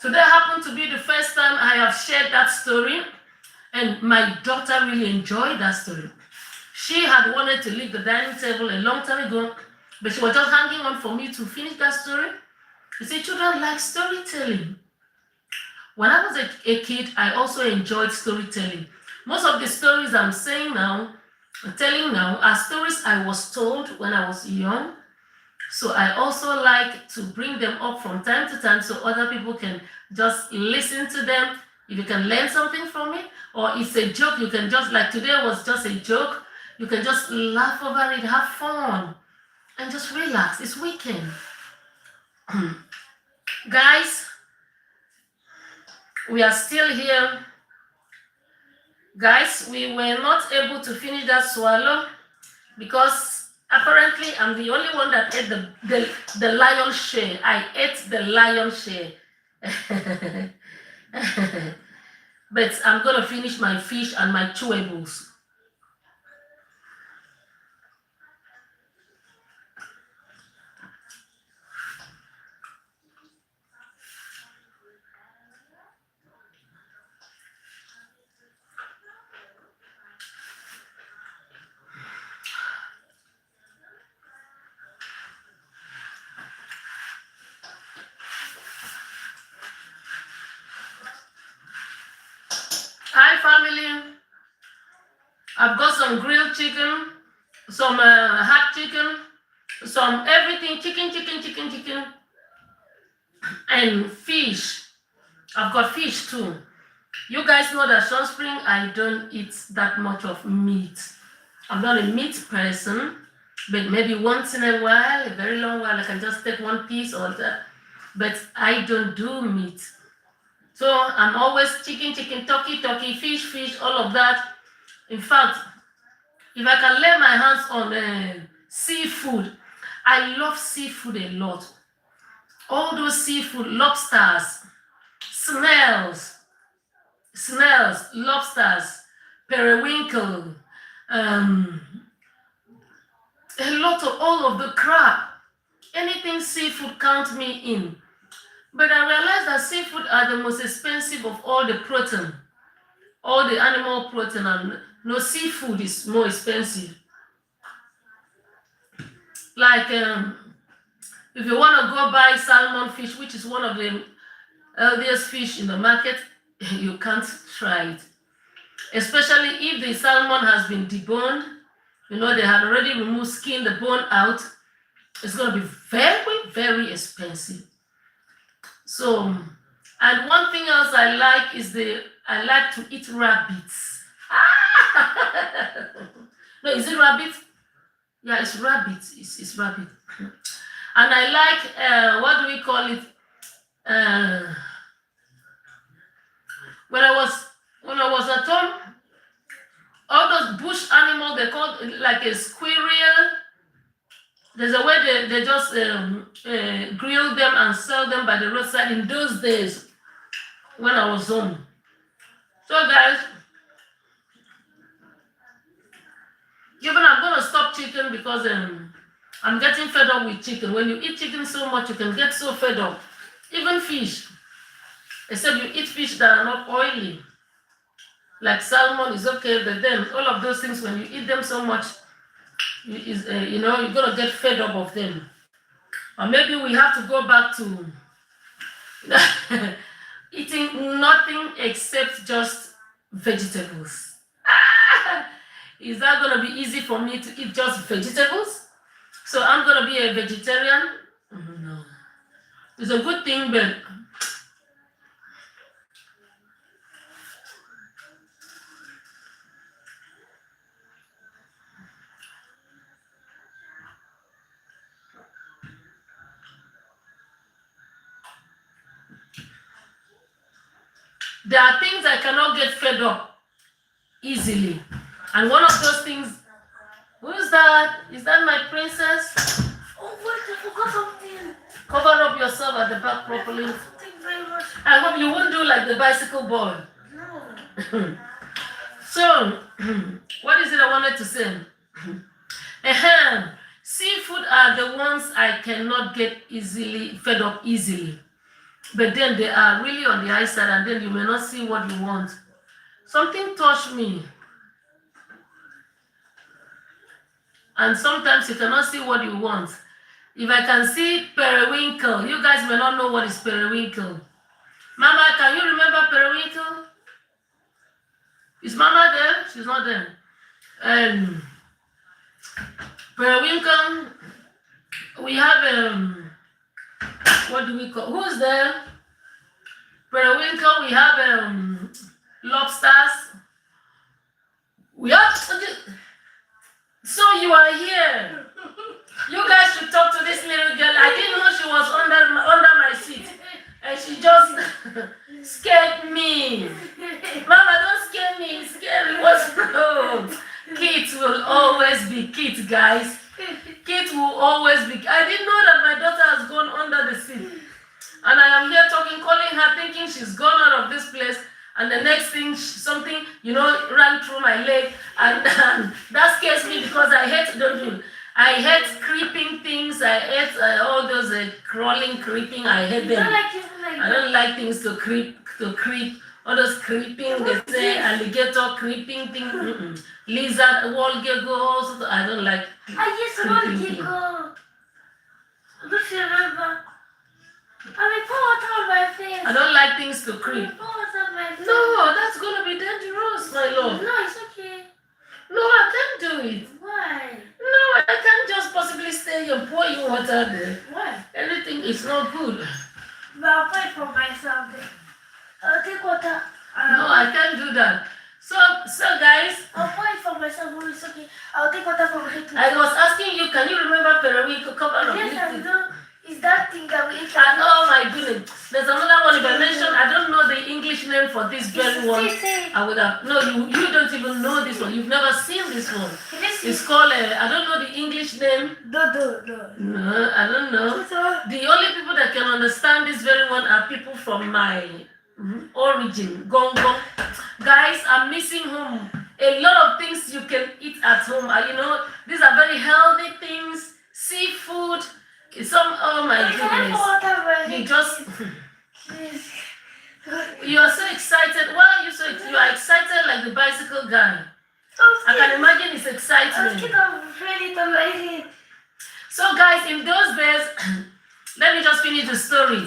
Today happened to be the first time I have shared that story, and my daughter really enjoyed that story. She had wanted to leave the dining table a long time ago, but she was just hanging on for me to finish that story. You see, children like storytelling. When I was a kid, I also enjoyed storytelling. Most of the stories I'm telling now, are stories I was told when I was young. So I also like to bring them up from time to time so other people can just listen to them. If you can learn something from it, or it's a joke, you can just, like today was just a joke, you can just laugh over it, have fun, and just relax. It's weekend. Guys, we are still here. Guys, we were not able to finish that swallow because apparently I'm the only one that ate the lion's share. I ate the lion's share. But I'm going to finish my fish and my chewables. Hi family, I've got some grilled chicken, some hot chicken, some everything, chicken, and fish. I've got fish too. You guys know that Sunspring, I don't eat that much of meat. I'm not a meat person, but maybe once in a while, a very long while, I can just take one piece or that. But I don't do meat. So I'm always chicken, turkey, fish, all of that. In fact, if I can lay my hands on seafood, I love seafood a lot. All those seafood, lobsters, snails, lobsters, periwinkle, a lot of all of the crab. Anything seafood, count me in. But I realized that seafood are the most expensive of all the protein, all the animal protein, and no, seafood is more expensive. Like if you want to go buy salmon fish, which is one of the healthiest fish in the market, you can't try it. Especially if the salmon has been deboned, they had already removed skin, the bone out. It's going to be very, very expensive. So, and one thing else I like is I like to eat rabbits. No, is it rabbit? Yeah, it's rabbit. It's rabbit. And I like, what do we call it? When I was at home, all those bush animals, they call like a squirrel. There's a way they just grill them and sell them by the roadside in those days when I was home. So guys, even I'm going to stop chicken because I'm getting fed up with chicken. When you eat chicken so much, you can get so fed up. Even fish, except you eat fish that are not oily. Like salmon is okay, but then all of those things, when you eat them so much, you're going to get fed up of them. Or maybe we have to go back to Eating nothing except just vegetables. Is that going to be easy for me to eat just vegetables? So I'm going to be a vegetarian? No. It's a good thing, but there are things I cannot get fed up easily. And one of those things, who's that? Is that my princess? Oh, wait, I forgot something. Cover up yourself at the back properly. Thank you very much. I hope you won't do like the bicycle boy. No. So, what is it I wanted to say? Seafood are the ones I cannot get easily fed up easily. But then they are really on the eyesight, and then you may not see what you want. Something touched me. And sometimes you cannot see what you want. If I can see periwinkle, you guys may not know what is periwinkle. Mama, can you remember periwinkle? Is Mama there? She's not there. Periwinkle, we have, what do we call, who's there? Periwinkle, we have lobsters. We have, so you are here. You guys should talk to this little girl. I didn't know she was under my seat. And she just scared me. Mama, don't scare me. It's scary. What's wrong? Kids will always be kids, guys. Kids will always be. I didn't know that my daughter has gone under the seat. And I am here talking, calling her, thinking she's gone out of this place. And the next thing, something, ran through my leg. And that scares me because I hate creeping things. I hate all those crawling, creeping. I hate them. I don't like things to creep. All those creeping, they say alligator creeping thing. Lizard, wall gecko. I don't like. I just want gecko. Don't you remember? My face. I don't like things to creep. No, that's gonna be dangerous, my love. No, it's okay. No, I can't do it. Why? No, I can't just possibly stay here and pour you water there. Why? Anything is not good. But I'll pray for myself then. I'll take water. No, I can't do that. So guys, I'll pray for myself, but it's okay. I'll take water from the I was asking you, can you remember periwinkle? Come on, yes, I know. It's that thing that we eat. And oh my goodness, there's another one. If I mention, I don't know the English name for this very one. I would have. No, you don't even know this one. You've never seen this one. It's called. I don't know the English name. No. No, I don't know. The only people that can understand this very one are people from my origin. Gong. Guys, I'm missing home. A lot of things you can eat at home. These are very healthy things. Seafood. Oh my goodness. You just. You are so excited. Why are you so excited? You are excited like the bicycle guy. I can imagine his excitement. So guys, in those days, let me just finish the story.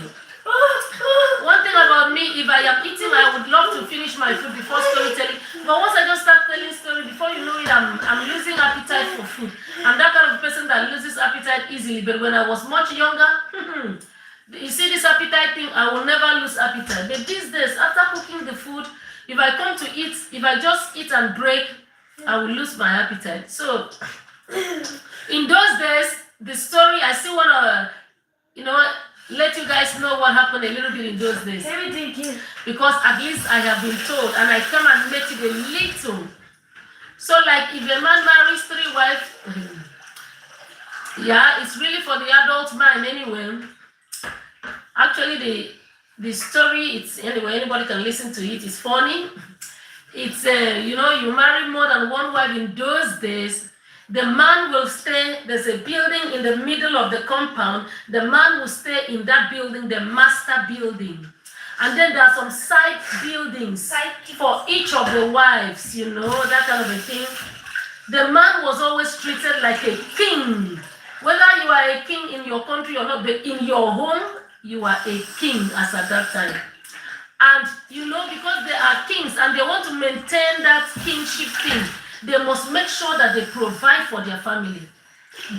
One thing about me, if I am eating, I would love to finish my food before storytelling. But once I just start telling story, before you know it, I'm losing appetite for food. I'm that kind of person that loses appetite easily. But when I was much younger, you see this appetite thing, I will never lose appetite. But these days, after cooking the food, if I come to eat, if I just eat and break, I will lose my appetite. So, in those days, the story, I still want to, let you guys know what happened a little bit in those days. Because at least I have been told, and I come and make it a little. So like if a man marries 3 wives, yeah, it's really for the adult man anyway. Actually, the story, it's anyway, anybody can listen to it. It's funny. It's, you marry more than 1 wife in those days. The man will stay, there's a building in the middle of the compound. The man will stay in that building, the master building. And then there are some side buildings for each of the wives, that kind of a thing. The man was always treated like a king. Whether you are a king in your country or not, but in your home, you are a king as at that time. And because they are kings and they want to maintain that kingship thing, they must make sure that they provide for their family.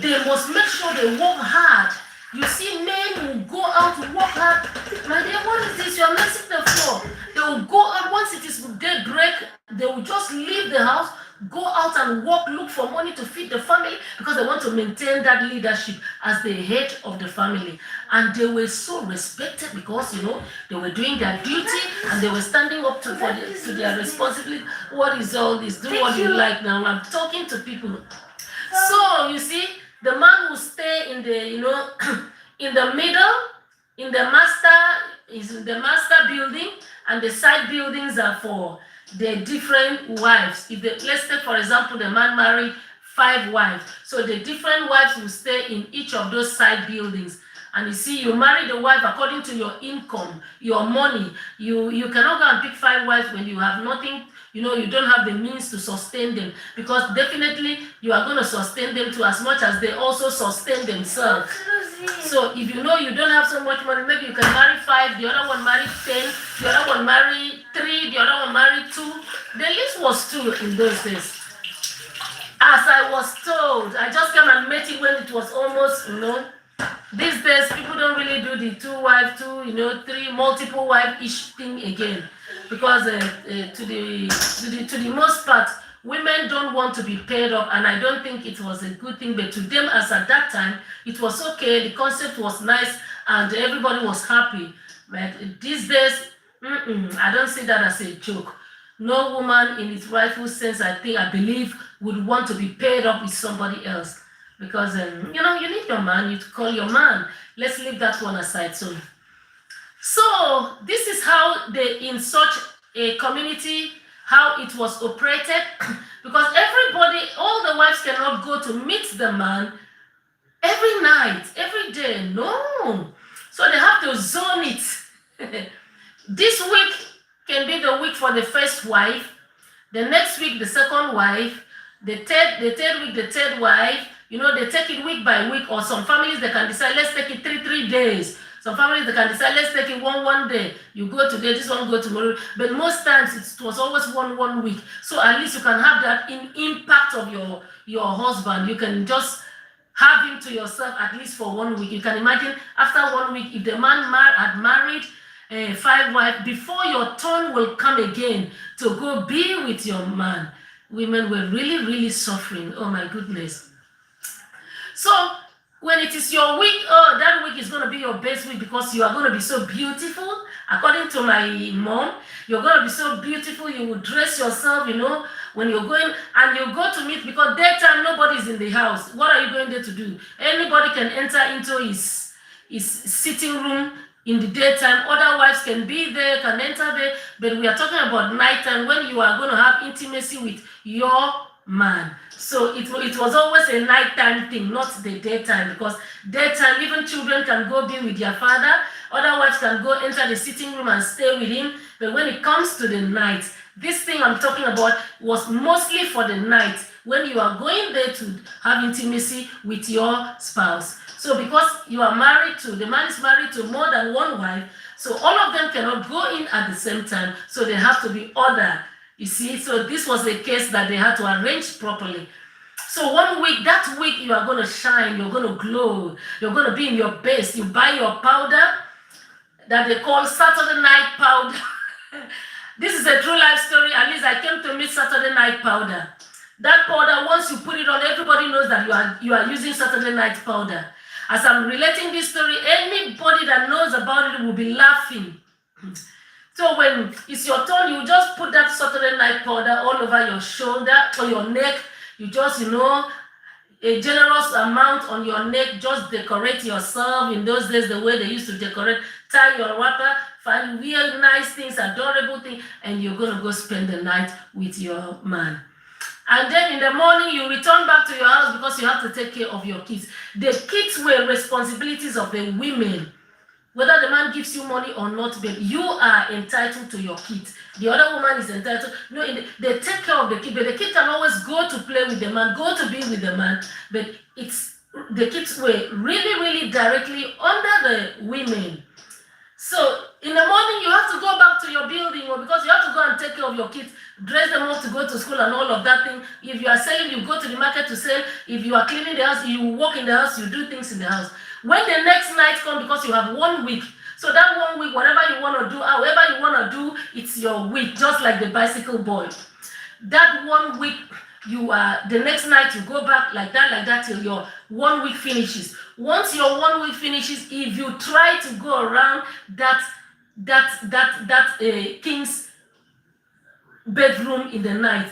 They must make sure they work hard. You see, men will go out to work hard. My dear, what is this? You are messing the floor. They will go out once it is daybreak. They will just leave the house, go out and work, look for money to feed the family because they want to maintain that leadership as the head of the family. And they were so respected because they were doing their duty and they were standing up to their responsibility. What is all this? Do what you like now. I'm talking to people. So you see, the man will stay in the in the middle, in the master building, and the side buildings are for the different wives. Let's take for example, the man married 5 wives, so the different wives will stay in each of those side buildings. And you see, you marry the wife according to your income, your money. You cannot go and pick 5 wives when you have nothing. You don't have the means to sustain them, because definitely you are going to sustain them to as much as they also sustain themselves. So if you don't have so much money, maybe you can marry 5, the other one marry 10, the other one marry 3, the other one marry 2. The least was 2 in those days. As I was told, I just came and met it when it was almost, these days people don't really do the 2 wife, 3 multiple wife ish thing again. Because to the most part, women don't want to be paid up, and I don't think it was a good thing. But to them, as at that time, it was okay. The concept was nice, and everybody was happy. But these days, I don't see that as a joke. No woman, in its rightful sense, I believe, would want to be paid up with somebody else, because you need your man. You call your man. Let's leave that one aside. So this is how in such a community, how it was operated, because everybody, all the wives cannot go to meet the man every night, every day. No. So they have to zone it. This week can be the week for the first wife, the next week the second wife, the third week the third wife. They take it week by week, or some families they can decide, let's take it 3 days. Some families they can decide, let's take it one day. You go today, this one go tomorrow. But most times it was always one week. So at least you can have that impact of your husband. You can just have him to yourself at least for 1 week. You can imagine after 1 week, if the man had married 5 wives, before your turn will come again to go be with your man, women were really, really suffering. Oh my goodness. So when it is your week, that week is going to be your best week, because you are going to be so beautiful. According to my mom, you're going to be so beautiful. You will dress yourself, when you're going, and you go to meet, because daytime nobody's in the house. What are you going there to do? Anybody can enter into his sitting room in the daytime. Other wives can be there, can enter there. But we are talking about nighttime, when you are going to have intimacy with your man. So it was always a nighttime thing, not the daytime, because daytime even children can go be with their father. Other wives can go enter the sitting room and stay with him. But when it comes to the night, this thing I'm talking about was mostly for the night, when you are going there to have intimacy with your spouse. So because you are married to, the man is married to more than 1 wife, so all of them cannot go in at the same time. So they have to be ordered. You see, so this was a case that they had to arrange properly. So 1 week, that week you are going to shine, you're going to glow, you're going to be in your best. You buy your powder that they call Saturday night powder. This is a true life story. At least I came to meet Saturday night powder. That powder, once you put it on, everybody knows that you are using Saturday night powder. As I'm relating this story, anybody that knows about it will be laughing. So when it's your turn, you just put that Saturday night powder all over your shoulder or your neck. You just, a generous amount on your neck, just decorate yourself. In those days, the way they used to decorate, tie your wrapper, find real nice things, adorable things, and you're going to go spend the night with your man. And then in the morning, you return back to your house because you have to take care of your kids. The kids were responsibilities of the women. Whether the man gives you money or not, but you are entitled to your kids. The other woman is entitled. They take care of the kid, but the kid can always go to play with the man, go to be with the man. But the kids were really, really directly under the women. So in the morning, you have to go back to your building, or because you have to go and take care of your kids, dress them up to go to school and all of that thing. If you are selling, you go to the market to sell. If you are cleaning the house, you walk in the house, you do things in the house. When the next night comes, because you have 1 week, so that 1 week, whatever you want to do, however you want to do, it's your week, just like the bicycle boy. That 1 week, you are the next night you go back like that till your 1 week finishes. Once your 1 week finishes, if you try to go around that king's bedroom in the night,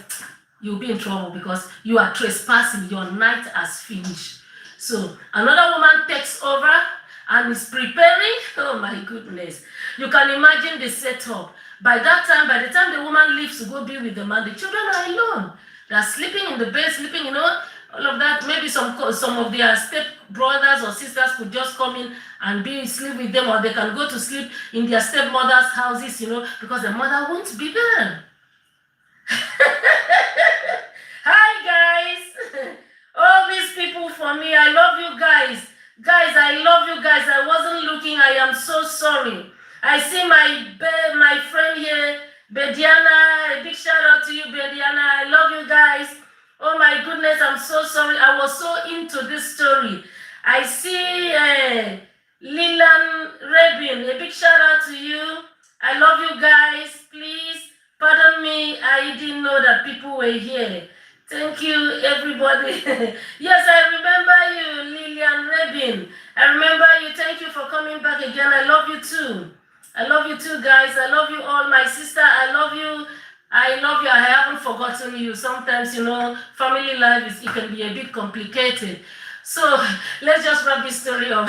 you'll be in trouble because you are trespassing. Your night has finished. So another woman takes over and is preparing. Oh my goodness. You can imagine the setup. By the time the woman leaves to go be with the man, the children are alone. They are sleeping in the bed, sleeping, all of that. Maybe some of their step brothers or sisters could just come in and sleep with them, or they can go to sleep in their stepmother's houses, because the mother won't be there. Hi guys. All these people for me, I love you guys. Guys, I love you guys. I wasn't looking. I am so sorry. I see my friend here, Bediana. A big shout out to you, Bediana. I love you guys. Oh my goodness, I'm so sorry. I was so into this story. I see Lilan Rebin. A big shout out to you. I love you guys. Please pardon me. I didn't know that people were here. Thank you, everybody. Yes, I remember you, Lillian Rebin. I remember you. Thank you for coming back again. I love you too. I love you too, guys. I love you all. My sister, I love you. I love you. I haven't forgotten you. Sometimes, family life, it can be a bit complicated. So let's just wrap this story up.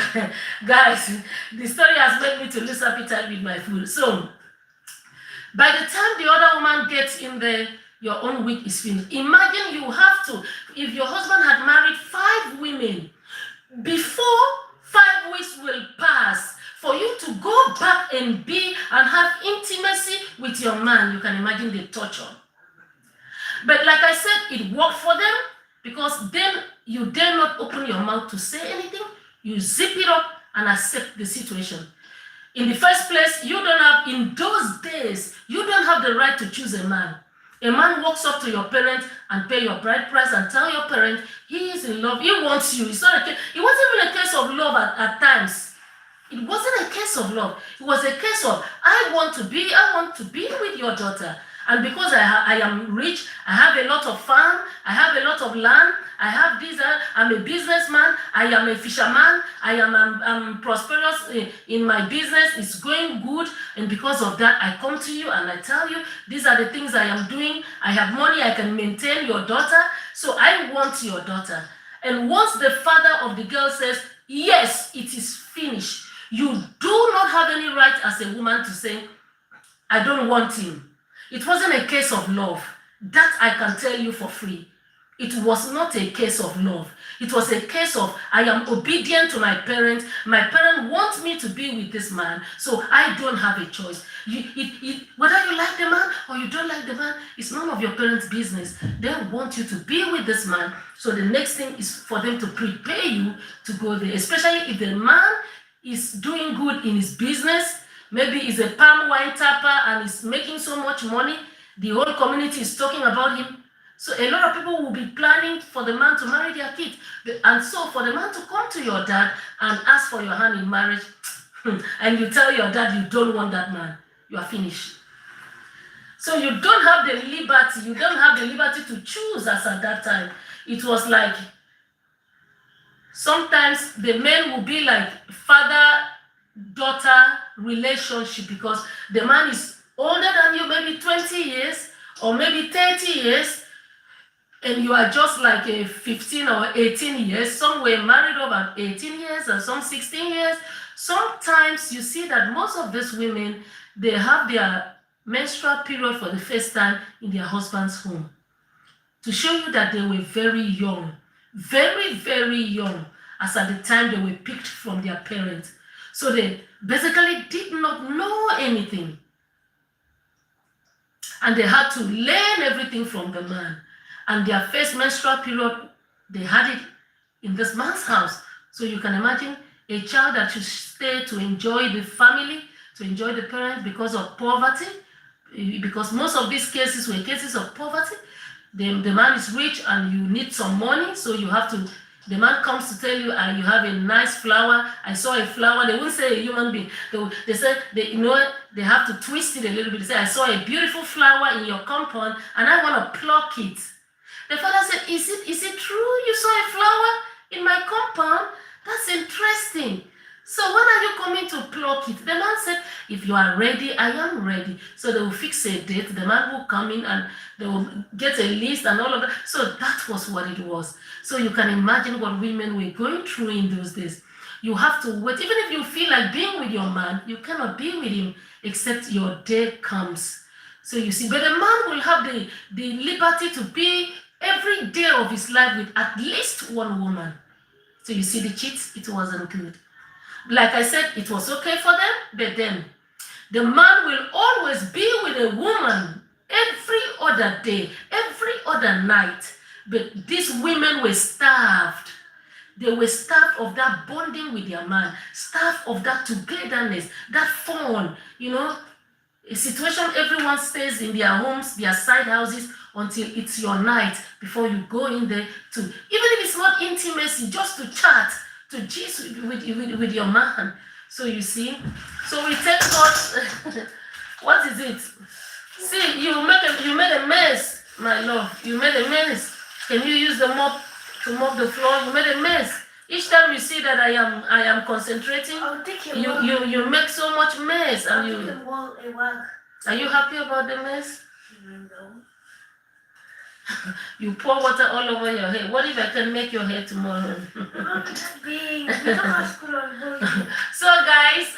Guys, the story has made me to lose appetite with my food. So by the time the other woman gets in there, your own week is finished. Imagine you have to, if your husband had married 5 women, before 5 weeks will pass, for you to go back and have intimacy with your man, you can imagine the torture. But like I said, it worked for them, because then you dare not open your mouth to say anything. You zip it up and accept the situation. In the first place, in those days, you don't have the right to choose a man. A man walks up to your parents and pay your bride price and tell your parent he is in love, he wants you. It wasn't even a case of love at times. It wasn't a case of love. It was a case of, I want to be with your daughter. And because I am rich, I have a lot of farm, I have a lot of land, I have this, I'm a businessman, I am a fisherman, I'm prosperous in my business, it's going good, and because of that, I come to you and I tell you, these are the things I am doing, I have money, I can maintain your daughter, so I want your daughter. And once the father of the girl says, yes, it is finished, you do not have any right as a woman to say, I don't want him. It wasn't a case of love. That I can tell you for free. It was not a case of love. It was a case of, I am obedient to my parents. My parents want me to be with this man, so I don't have a choice. Whether you like the man or you don't like the man, it's none of your parents' business. They want you to be with this man, so the next thing is for them to prepare you to go there, especially if the man is doing good in his business. Maybe he's a palm wine tapper and he's making so much money. The whole community is talking about him. So a lot of people will be planning for the man to marry their kid. And so for the man to come to your dad and ask for your hand in marriage, and you tell your dad you don't want that man, you are finished. So you don't have the liberty to choose as at that time. It was like, sometimes the men will be like father-daughter relationship, because the man is older than you, maybe 20 years or maybe 30 years, and you are just like a 15 or 18 years. Some were married over 18 years and some 16 years. Sometimes you see that most of these women, they have their menstrual period for the first time in their husband's home, to show you that they were very young, very, very young, as at the time they were picked from their parents. So they basically did not know anything. And they had to learn everything from the man. And their first menstrual period, they had it in this man's house. So you can imagine a child that should stay to enjoy the family, to enjoy the parent because of poverty, because most of these cases were cases of poverty. The man is rich and you need some money, so you have to, the man comes to tell you, you have a nice flower. I saw a flower. They won't say a human being. They say, they have to twist it a little bit. They say, I saw a beautiful flower in your compound and I want to pluck it. The father said, is it true you saw a flower in my compound? That's interesting. So when are you coming to pluck it? The man said, if you are ready, I am ready. So they will fix a date. The man will come in and they will get a list and all of that. So that was what it was. So you can imagine what women were going through in those days. You have to wait. Even if you feel like being with your man, you cannot be with him except your day comes. So you see, but a man will have the liberty to be every day of his life with at least one woman. So you see the cheats, it wasn't good. Like I said, it was okay for them, but then the man will always be with a woman every other day, every other night. But these women were starved. They were starved of that bonding with their man, starved of that togetherness, that fun, a situation everyone stays in their homes, their side houses, until it's your night before you go in there to, even if it's not intimacy, just to chat, to gist with your man. So you see, so we thank God. What is it? See, you made a mess, my love. You made a mess. Can you use the mop to mop the floor? You made a mess. Each time you see that I am concentrating, you make so much mess, and you. Are you happy about the mess? No. You pour water all over your hair. What if I can make your hair tomorrow? So guys,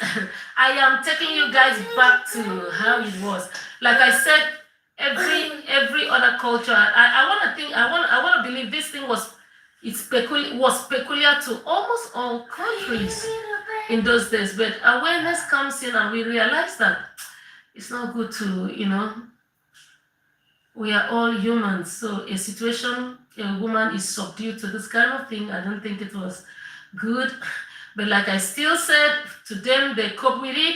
I am taking you guys back to how it was. Like I said, every other culture. I want to believe this thing was peculiar to almost all countries in those days. But awareness comes in, and we realize that it's not good to we are all humans, so a situation, a woman is subdued to this kind of thing, I don't think it was good. But like I still said, to them, they cope with it,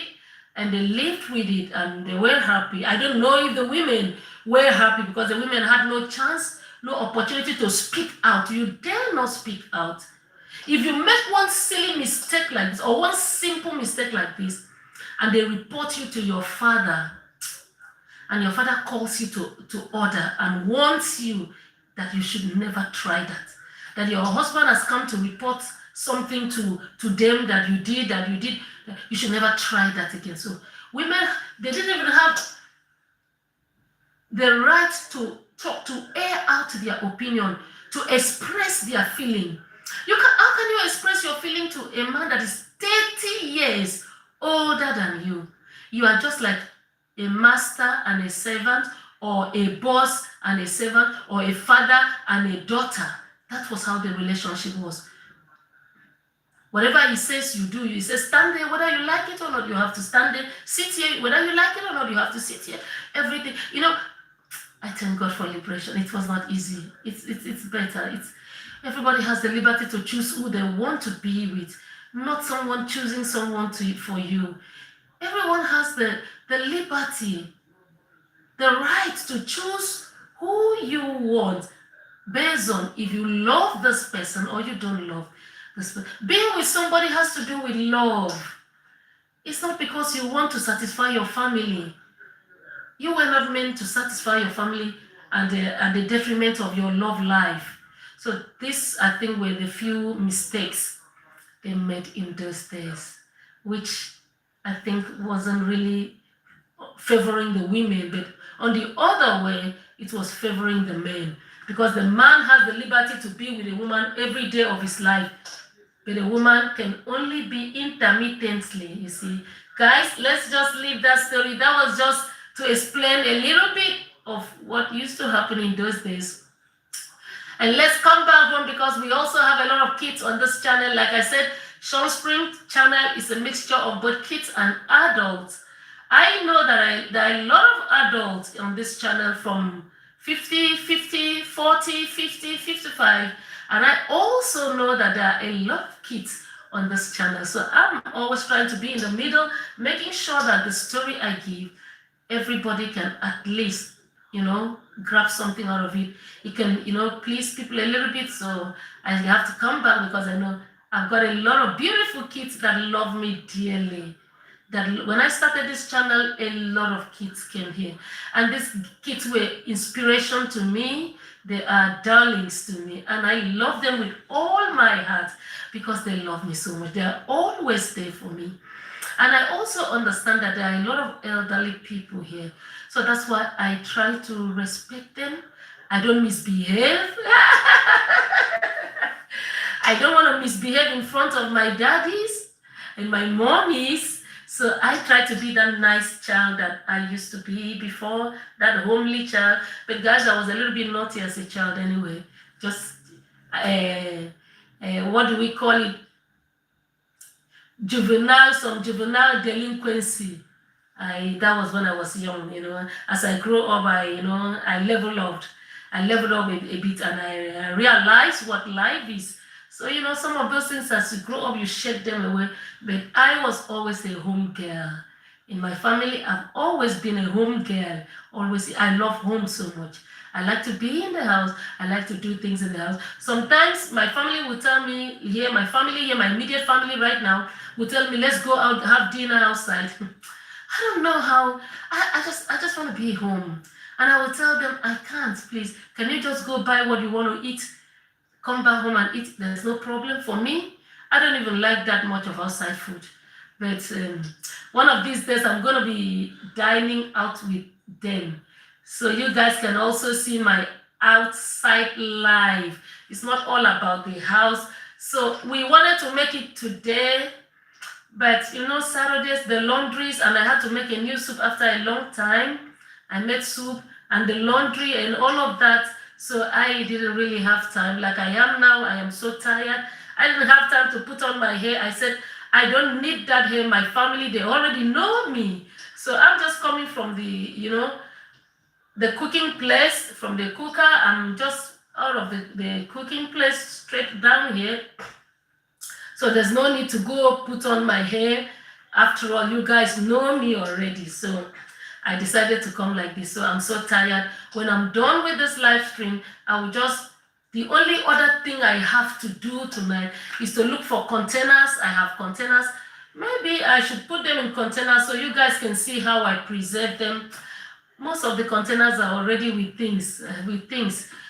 and they lived with it, and they were happy. I don't know if the women were happy, because the women had no chance, no opportunity to speak out. You dare not speak out. If you make one silly mistake like this, or one simple mistake like this, and they report you to your father, and your father calls you to order and warns you that you should never try that your husband has come to report something to them that you did, you should never try that again. So women, they didn't even have the right to talk, to air out their opinion, to express their feeling. How can you express your feeling to a man that is 30 years older than you? You are just like a master and a servant, or a boss and a servant, or a father and a daughter. That was how the relationship was. Whatever he says, you do. He says, stand there, whether you like it or not, you have to stand there. Sit here, whether you like it or not, you have to sit here. Everything. I thank God for liberation. It was not easy. It's better. Everybody has the liberty to choose who they want to be with, not someone choosing someone for you. Everyone has the liberty, the right to choose who you want based on if you love this person or you don't love this person. Being with somebody has to do with love. It's not because you want to satisfy your family. You were not meant to satisfy your family at the detriment of your love life. So this, I think, were the few mistakes they made in those days, which I think wasn't really favoring the women, but on the other way, it was favoring the men, because the man has the liberty to be with a woman every day of his life, but a woman can only be intermittently, you see. Guys, let's just leave that story. That was just to explain a little bit of what used to happen in those days. And let's come back home, because we also have a lot of kids on this channel. Like I said, Sean Spring channel is a mixture of both kids and adults. I know that there are a lot of adults on this channel from 50, 50, 40, 50, 55. And I also know that there are a lot of kids on this channel. So I'm always trying to be in the middle, making sure that the story I give, everybody can at least, grab something out of it. It can, please people a little bit. So I have to come back because I know I've got a lot of beautiful kids that love me dearly. That when I started this channel, a lot of kids came here. And these kids were inspiration to me. They are darlings to me. And I love them with all my heart because they love me so much. They are always there for me. And I also understand that there are a lot of elderly people here. So that's why I try to respect them. I don't misbehave. I don't want to misbehave in front of my daddies and my mommies. So I try to be that nice child that I used to be before, that homely child. But guys, I was a little bit naughty as a child anyway. Just, what do we call it? Some juvenile delinquency. That was when I was young, As I grew up, I leveled up. I leveled up a bit and I realized what life is. So, some of those things, as you grow up, you shake them away. But I was always a home girl. In my family, I've always been a home girl. Always, I love home so much. I like to be in the house. I like to do things in the house. Sometimes my family will tell me, my immediate family right now, will tell me, let's go out, have dinner outside. I don't know how. I just want to be home. And I will tell them, I can't, please. Can you just go buy what you want to eat? Come back home and eat. There's no problem for me. I don't even like that much of outside food. But one of these days, I'm going to be dining out with them. So you guys can also see my outside life. It's not all about the house. So we wanted to make it today. But Saturdays, the laundries, and I had to make a new soup after a long time. I made soup and the laundry and all of that. So I didn't really have time. Like I am now, I am so tired. I didn't have time to put on my hair. I said, I don't need that hair. My family, they already know me. So I'm just coming from the cooking place, from the cooker. I'm just out of the cooking place straight down here. So there's no need to go put on my hair. After all, you guys know me already. So I decided to come like this. So I'm so tired. When I'm done with this live stream, the only other thing I have to do tonight is to look for containers. I have containers. Maybe I should put them in containers so you guys can see how I preserve them. Most of the containers are already with things.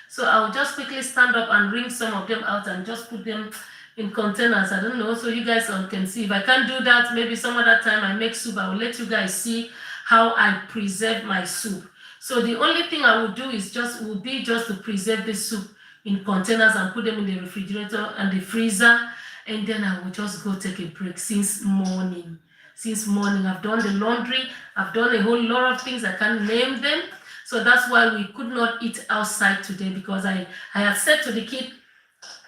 So I'll just quickly stand up and wring some of them out and just put them in containers. I don't know, so you guys can see. If I can't do that, maybe some other time I make soup, I will let you guys see how I preserve my soup. So the only thing I will do is just to preserve the soup in containers and put them in the refrigerator and the freezer, and then I will just go take a break since morning. I've done the laundry, I've done a whole lot of things, I can't name them. So that's why we could not eat outside today, because I had said to the kid,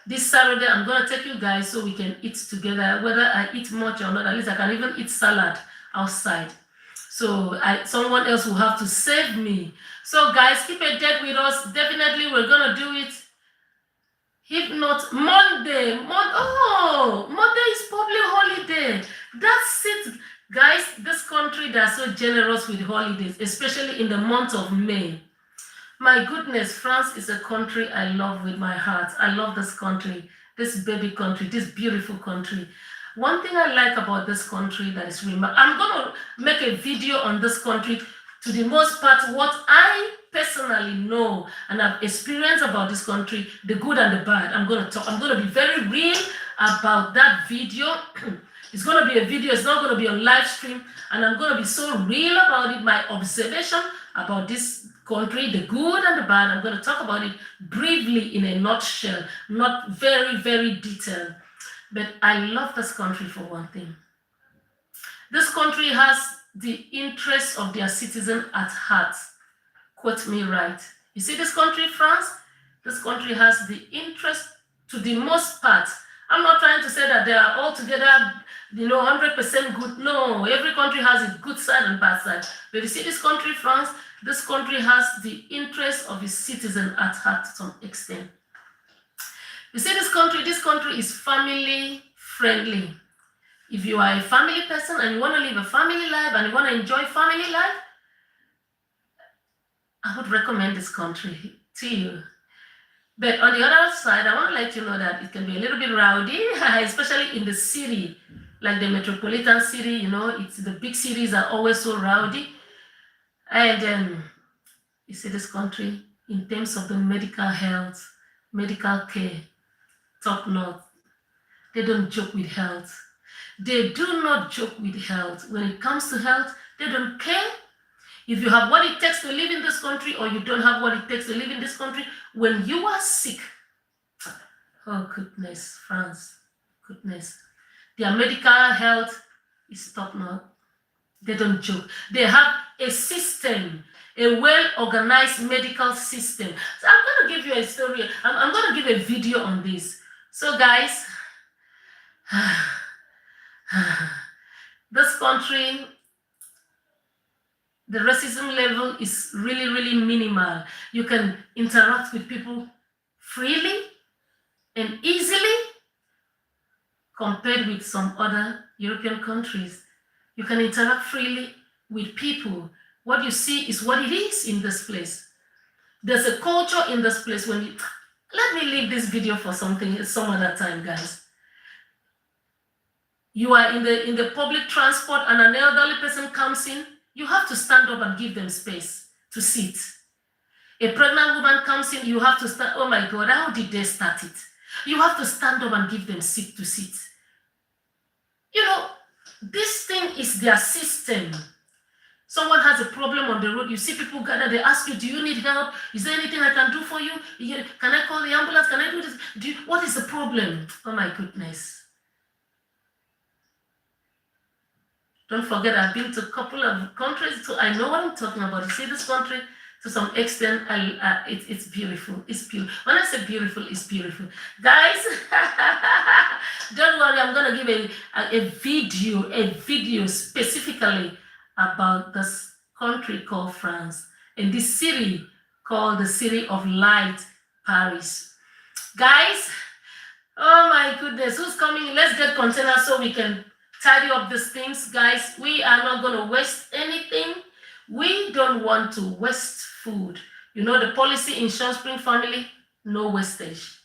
this Saturday I'm gonna take you guys so we can eat together, whether I eat much or not. At least I can even eat salad outside. So someone else will have to save me. So guys, keep a date with us. Definitely we're gonna do it. If not, Monday. Monday is public holiday. That's it. Guys, this country, they're so generous with holidays, especially in the month of May. My goodness, France is a country I love with my heart. I love this country, this baby country, this beautiful country. One thing I like about this country that is remarkable, I'm going to make a video on this country, to the most part, what I personally know and I've experienced about this country, the good and the bad. I'm going to be very real about that video. It's going to be a video, it's not going to be on live stream, and I'm going to be so real about it, my observation about this country, the good and the bad. I'm going to talk about it briefly in a nutshell, not very, very detailed. But I love this country for one thing. This country has the interests of their citizens at heart. Quote me right. You see this country, France? This country has the interest to the most part. I'm not trying to say that they are all together, 100% good. No, every country has its good side and bad side. But you see this country, France, this country has the interest of its citizens at heart to some extent. You see this country is family friendly. If you are a family person and you want to live a family life and you want to enjoy family life, I would recommend this country to you. But on the other side, I want to let you know that it can be a little bit rowdy, especially in the city, like the metropolitan city. It's the big cities are always so rowdy. And you see this country, in terms of the medical health, medical care, top notch. They don't joke with health. They do not joke with health. When it comes to health, they don't care if you have what it takes to live in this country or you don't have what it takes to live in this country. When you are sick, oh goodness, France, goodness. Their medical health is top notch. They don't joke. They have a system, a well-organized medical system. So I'm going to give you a story. I'm going to give a video on this. So guys, this country, the racism level is really, really minimal. You can interact with people freely and easily compared with some other European countries. You can interact freely with people. What you see is what it is in this place. There's a culture in this place. Let me leave this video for some other time, guys. You are in the public transport and an elderly person comes in, you have to stand up and give them space to sit. A pregnant woman comes in, you have to stand. Oh my God, how did they start it? You have to stand up and give them seat to sit. This thing is their system. Someone has a problem on the road, you see people gather, they ask you, do you need help? Is there anything I can do for you? Can I call the ambulance? Can I do this? What is the problem? Oh my goodness. Don't forget, I've been to a couple of countries, so I know what I'm talking about. You see this country, to some extent, it's beautiful. It's beautiful. When I say beautiful, it's beautiful. Guys, don't worry, I'm going to give a video specifically about this country called France and this city called the City of Light, Paris. Guys, oh my goodness, who's coming? Let's get containers so we can tidy up these things. Guys, we are not going to waste anything. We don't want to waste food. The policy in Short Spring family, no wastage.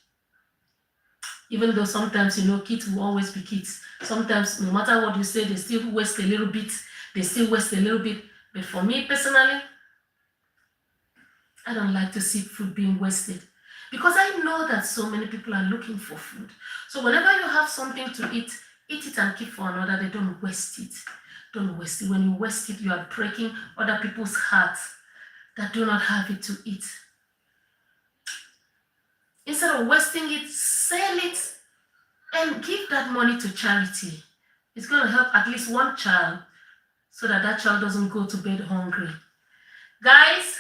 Even though sometimes, kids will always be kids. Sometimes, no matter what you say, they still waste a little bit. But for me personally, I don't like to see food being wasted. Because I know that so many people are looking for food. So whenever you have something to eat it and keep for another day. Don't waste it. Don't waste it. When you waste it, you are breaking other people's hearts that do not have it to eat. Instead of wasting it, sell it and give that money to charity. It's going to help at least one child so that child doesn't go to bed hungry. Guys,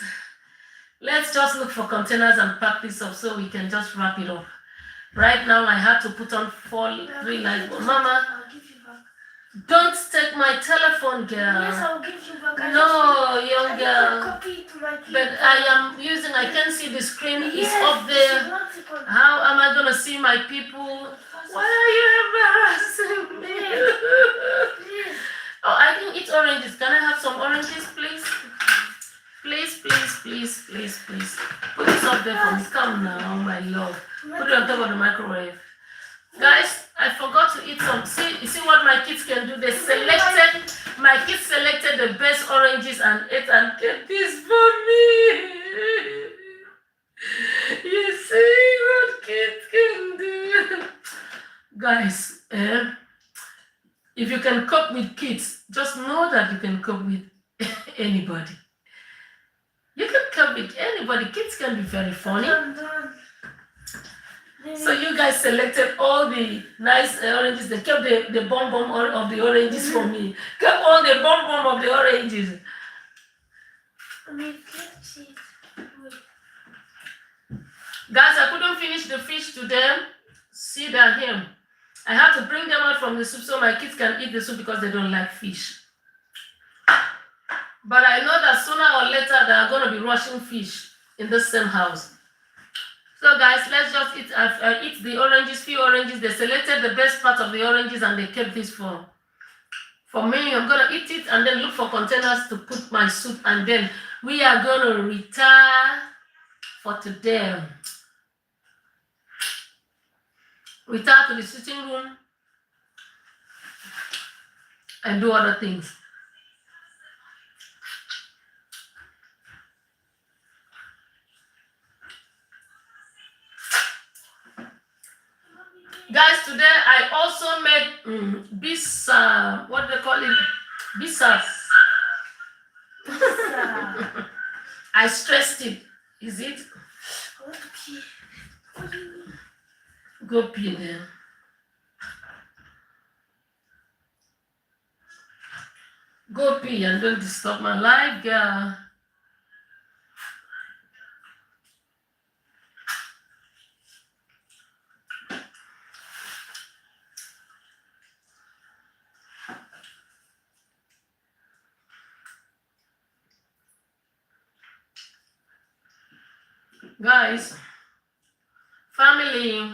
let's just look for containers and pack this up so we can just wrap it up. Right now, I had to put on 3 lights. Mama, I'll give you back. Don't take my telephone, girl. Yes, I'll give you back. No, young girl. Copy to my But I can see the screen is yes, up there. How am I going to see my people? Why are you embarrassing me? Oh, I can eat oranges. Can I have some oranges, please? Please. Put this up there for me. Come now, my love. Put it on top of the microwave. Guys, I forgot to eat some. You see what my kids can do? My kids selected the best oranges and ate and kept this for me. You see what kids can do? Guys, if you can cope with kids, just know that you can cope with anybody. You can cope with anybody. Kids can be very funny. So you guys selected all the nice oranges. They kept the bomb of the oranges for me. Kept all the bomb of the oranges. Guys, I couldn't finish the fish today. See that here. I had to bring them out from the soup so my kids can eat the soup because they don't like fish. But I know that sooner or later they are going to be washing fish in the same house. So guys, let's just eat the oranges, few oranges. They selected the best part of the oranges and they kept this for me. I'm gonna eat it and then look for containers to put my soup, and then we are gonna retire for today. Retire to the sitting room and do other things. Guys, today I also made what do they call it? Bisa. I stressed it. Is it? Go pee there. Go pee and don't disturb my life, girl. Guys, family,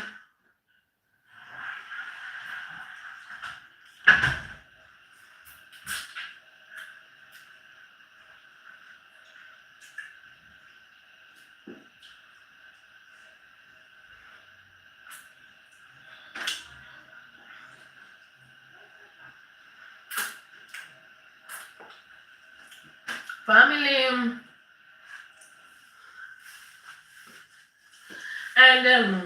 and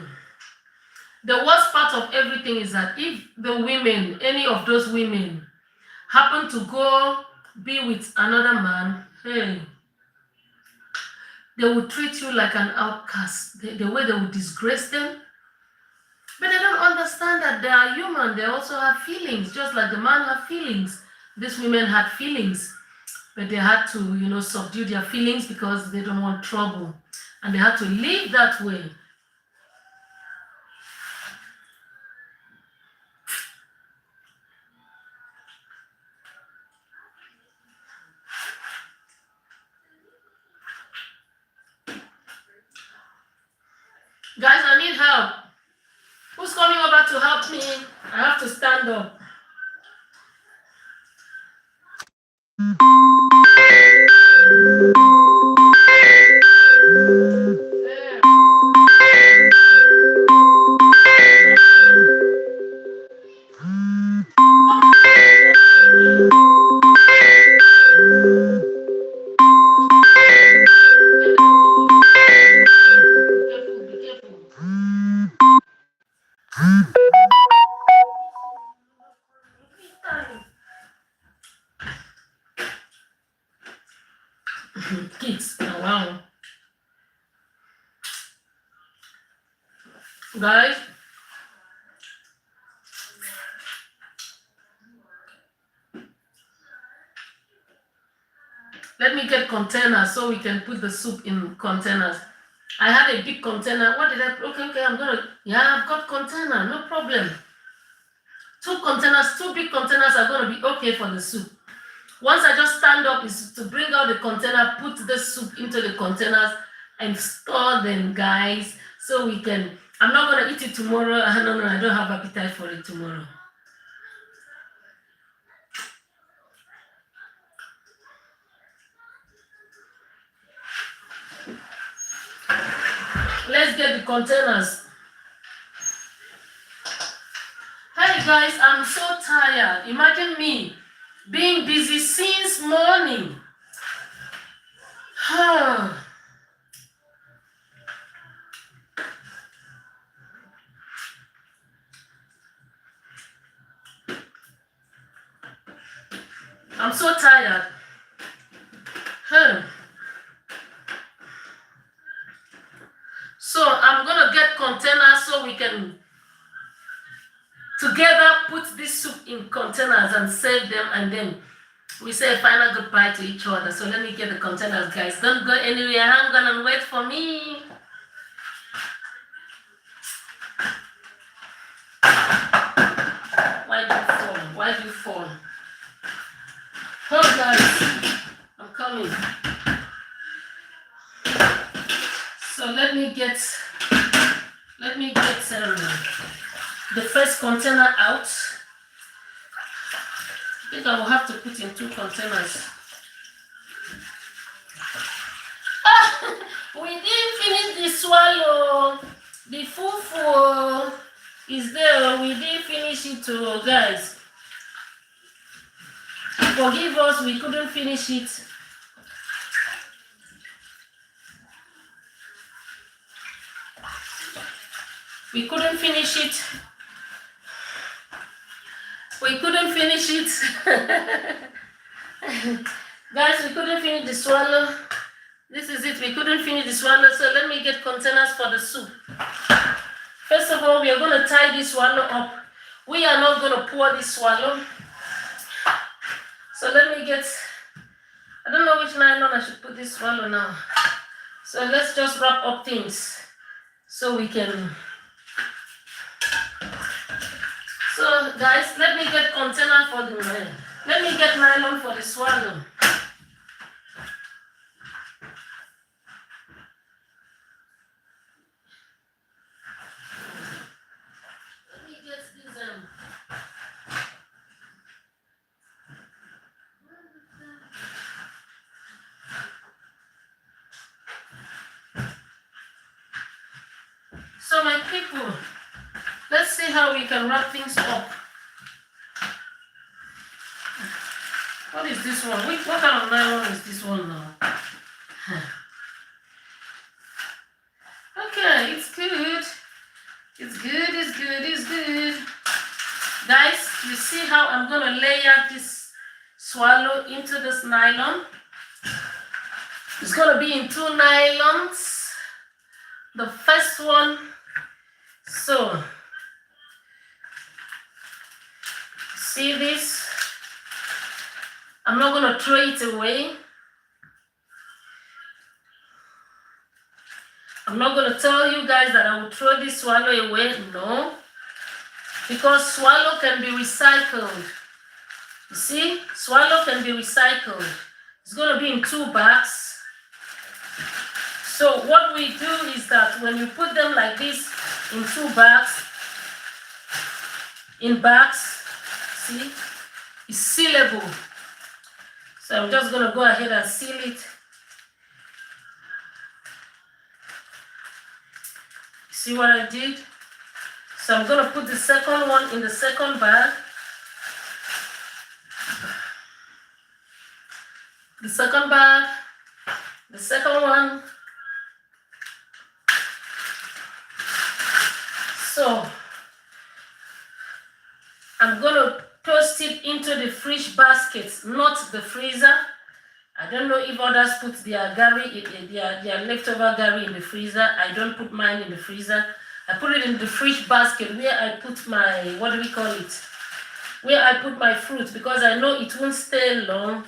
the worst part of everything is that if the women, any of those women, happen to go be with another man, hey, they will treat you like an outcast. The way they will disgrace them. But they don't understand that they are human. They also have feelings, just like the man have feelings. These women had feelings, but they had to, subdue their feelings because they don't want trouble. And they had to live that way. Guys, I need help. Who's coming over to help me? I have to stand up. Kids, wow. Guys, let me get containers so we can put the soup in containers. I had a big container. What did I? Okay, I've got container, no problem. 2 containers, 2 big containers are going to be okay for the soup. Once I just stand up is to bring out the container, put the soup into the containers and store them, guys, so we can, I'm not going to eat it tomorrow. No, I don't have appetite for it tomorrow. Let's get the containers. Hey guys, I'm so tired. Imagine me being busy since morning. I'm so tired. So I'm gonna get containers so we can together put this soup in containers and save them, and then we say a final goodbye to each other. So let me get the containers, guys. Don't go anywhere. Hang on and wait for me. Why do you fall? Oh guys, I'm coming. So let me get Let me get the first container out. I think I will have to put in 2 containers. We didn't finish the swallow. The fufu is there. We didn't finish it, guys. Forgive us, we couldn't finish it. We couldn't finish it. We couldn't finish it. Guys, we couldn't finish the swallow. This is it. We couldn't finish the swallow. So let me get containers for the soup. First of all, we are going to tie this swallow up. We are not going to pour this swallow. So let me get, I don't know which nylon I should put this swallow now. So let's just wrap up things so we can. So guys, let me get container for the nylon. Let me get nylon for the swallow. Let me get this So my people, let's see how we can wrap things up. What is this one? What kind of nylon is this one now? Okay, it's good. It's good, it's good, it's good. Guys, you see how I'm going to layer this swallow into this nylon? It's going to be in 2 nylons. The first one, so, see this? I'm not going to throw it away. I'm not going to tell you guys that I will throw this swallow away. No. Because swallow can be recycled. You see? Swallow can be recycled. It's going to be in 2 bags. So what we do is that when you put them like this in 2 bags, see? It's sealable. So I'm just going to go ahead and seal it. See what I did? So I'm going to put the second one in the second bag. The second bag, the second one. So I'm going to toast it into the fridge baskets, not the freezer. I don't know if others put their leftover gari in the freezer. I don't put mine in the freezer. I put it in the fridge basket where I put my, what do we call it? Where I put my fruit, because I know it won't stay long.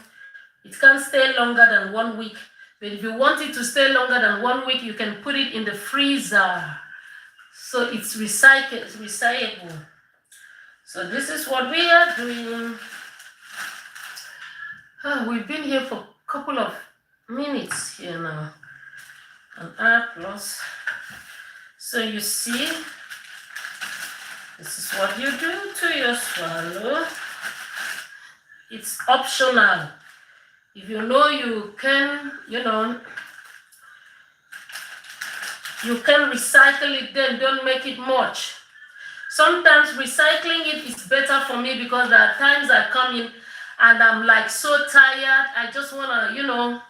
It can't stay longer than 1 week. But if you want it to stay longer than 1 week, you can put it in the freezer. So it's recyclable. So this is what we are doing. We've been here for a couple of minutes here now. An hour plus. So you see, this is what you do to your swallow. It's optional. If you know you can, you can recycle it, then don't make it much. Sometimes recycling it is better for me because there are times I come in and I'm like so tired. I just want to,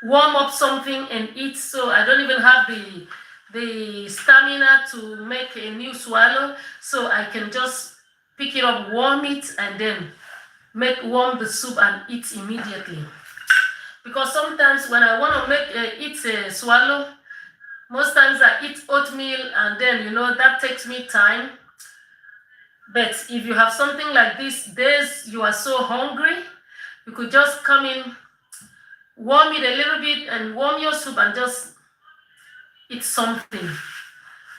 warm up something and eat. So I don't even have the stamina to make a new swallow. So I can just pick it up, warm it, and then warm the soup and eat immediately. Because sometimes when I want to eat a swallow, most times I eat oatmeal and then, that takes me time. But if you have something like this, days you are so hungry, you could just come in, warm it a little bit and warm your soup and just eat something.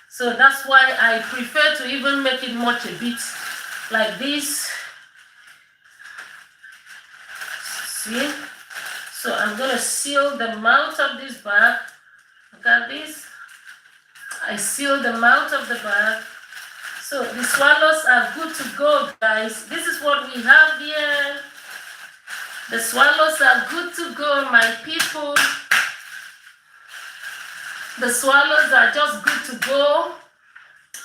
So that's why I prefer to even make it much a bit like this. See? So I'm going to seal the mouth of this bag. Look at this. I seal the mouth of the bag. So the swallows are good to go, guys. This is what we have here. The swallows are good to go, my people. The swallows are just good to go.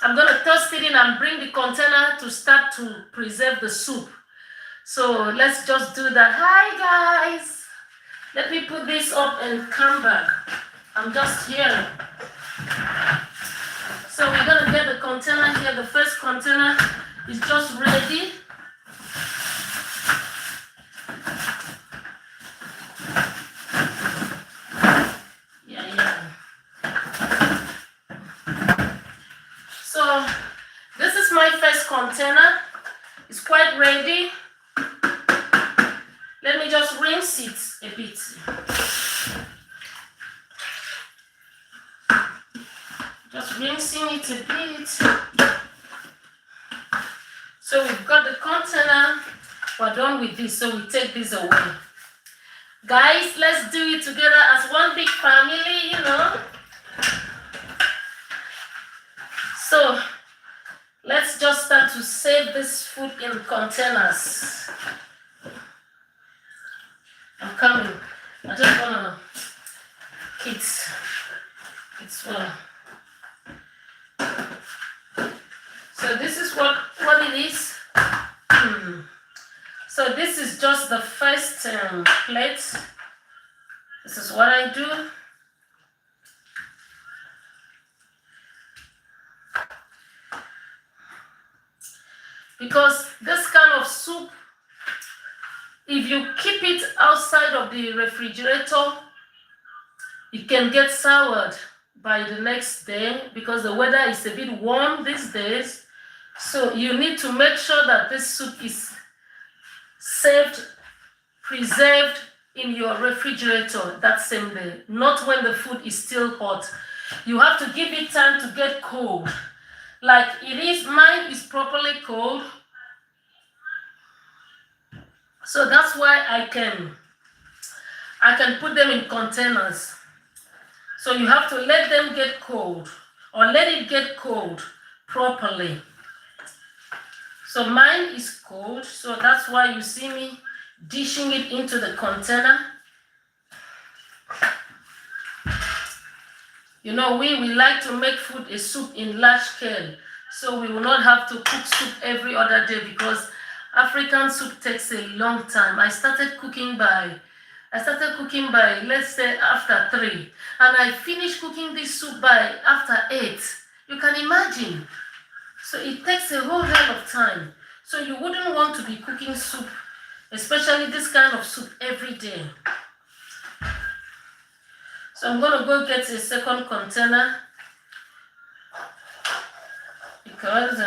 I'm going to toast it in and bring the container to start to preserve the soup. So let's just do that. Hi, guys. Let me put this up and come back. I'm just here. So we're going to get the container here. The first container is just ready. So this is my first container. It's quite ready. Let me just rinse it a bit. Just rinsing it a bit. So we've got the container. We're done with this, so we take this away. Guys, let's do it together as one big family, you know. So let's just start to save this food in containers. I'm coming. I just wanna it's well. So this is what it is. So this is just the first plate. This is what I do. Because this kind of soup, if you keep it outside of the refrigerator, it can get soured by the next day because the weather is a bit warm these days. So you need to make sure that this soup is saved, preserved in your refrigerator that same day, not when the food is still hot. You have to give it time to get cold. Like it is, mine is properly cold. So that's why I can put them in containers. So you have to let them get cold or let it get cold properly. So mine is cold, so that's why you see me dishing it into the container. You know, we like to make food a soup in large scale, so we will not have to cook soup every other day because African soup takes a long time. I started cooking by, let's say, after 3. And I finished cooking this soup by after 8. You can imagine. So it takes a whole hell of time. So you wouldn't want to be cooking soup, especially this kind of soup, every day. So I'm going to go get a second container because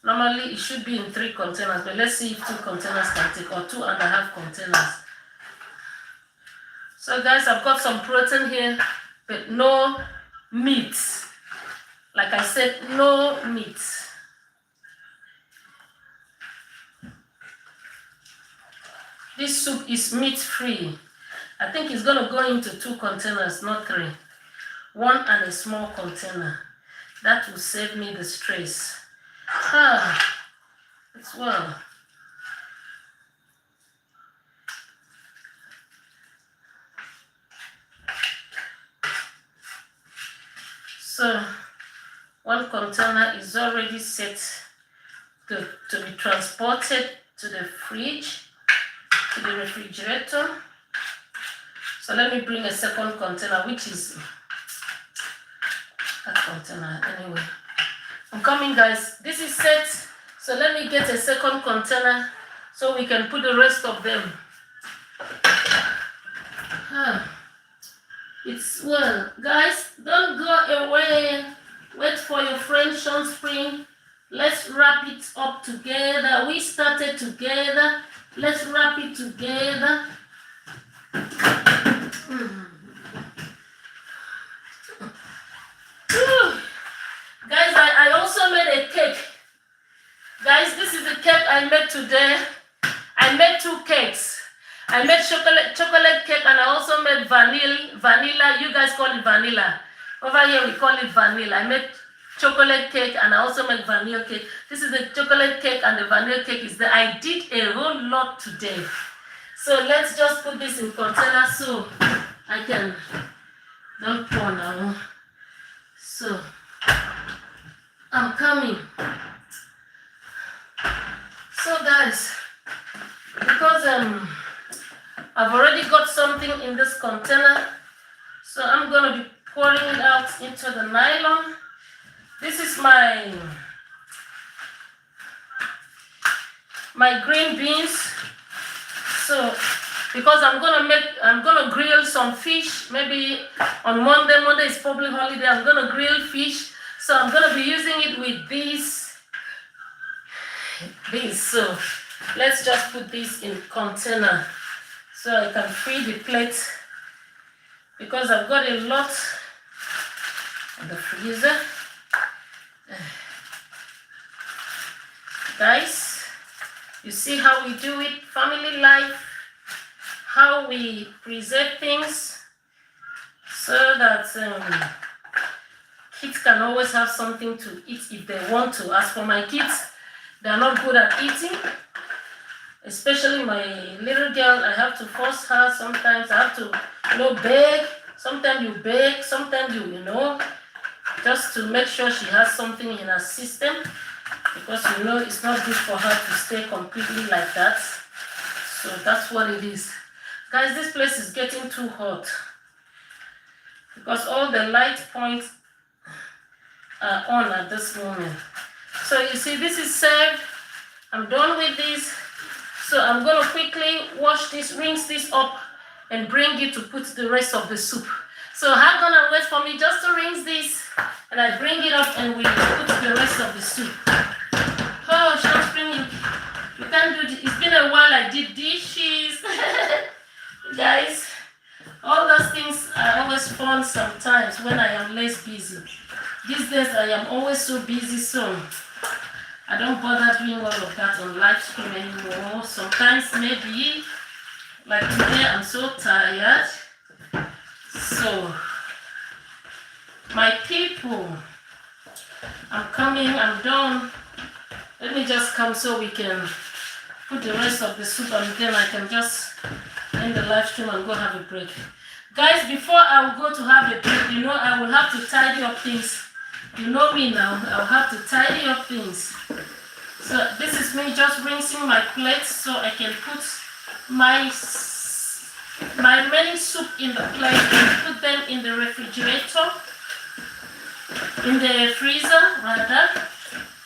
normally it should be in 3 containers, but let's see if 2 containers can take, or 2.5 containers. So guys, I've got some protein here, but no meat. Like I said, no meat. This soup is meat-free. I think it's going to go into 2 containers, not 3. 1 and a small container. That will save me the stress. It's well. So 1 container is already set to be transported to the fridge, to the refrigerator. So let me bring a second container, which is that container anyway. I'm coming, guys. This is set. So let me get a second container so we can put the rest of them. It's well, guys, don't go away. Wait for your friend Sean Spring. Let's wrap it up together. We started together. Let's wrap it together. Guys, I also made a cake. Guys, this is the cake I made today. I made 2 cakes. I made chocolate cake and I also made vanilla. You guys call it vanilla. Over here we call it vanilla. I make chocolate cake and I also make vanilla cake. This is the chocolate cake and the vanilla cake is there. I did a whole lot today. So let's just put this in container so I can don't pour now. So I'm coming. So guys, because I've already got something in this container, so I'm gonna be pouring it out into the nylon. This is my green beans. So because I'm gonna grill some fish. Maybe on Monday. Monday is probably holiday. I'm gonna grill fish. So I'm gonna be using it with these. So let's just put this in container so I can free the plate because I've got a lot in the freezer. Guys, you see how we do it, family life, how we preserve things so that kids can always have something to eat if they want to. As for my kids, they are not good at eating, especially my little girl. I have to force her sometimes. I have to, beg. Sometimes you beg, sometimes you just to make sure she has something in her system, because it's not good for her to stay completely like that. So that's what it is. Guys, this place is getting too hot because all the light points are on at this moment. So you see, this is served. I'm done with this. So I'm going to quickly wash this, rinse this up, and bring it to put the rest of the soup. So I'm going to wait for me just to rinse this, and I bring it up and we put the rest of the soup. Oh, Shopspring, you can't do this. It's been a while I did dishes. Guys, all those things are always fun sometimes when I am less busy. These days I am always so busy, so I don't bother doing all of that on live stream anymore. Sometimes maybe, like today, I'm so tired. So, my people, I'm coming, I'm done. Let me just come so we can put the rest of the soup and then I can just end the live stream and go have a break. Guys, before I will go to have a break, I will have to tidy up things. You know me now, I'll have to tidy up things. So this is me just rinsing my plates so I can put my remaining soup in the plate and put them in the refrigerator, in the freezer rather.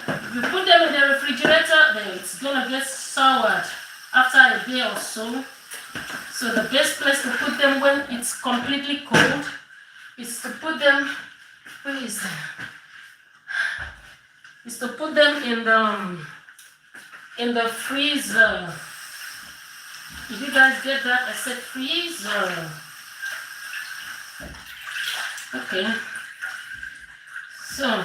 If you put them in the refrigerator, then it's gonna get soured after a day or so. So the best place to put them when it's completely cold is to put them, where is that? Is to put them in the freezer. Did you guys get that? I said freezer. Okay. So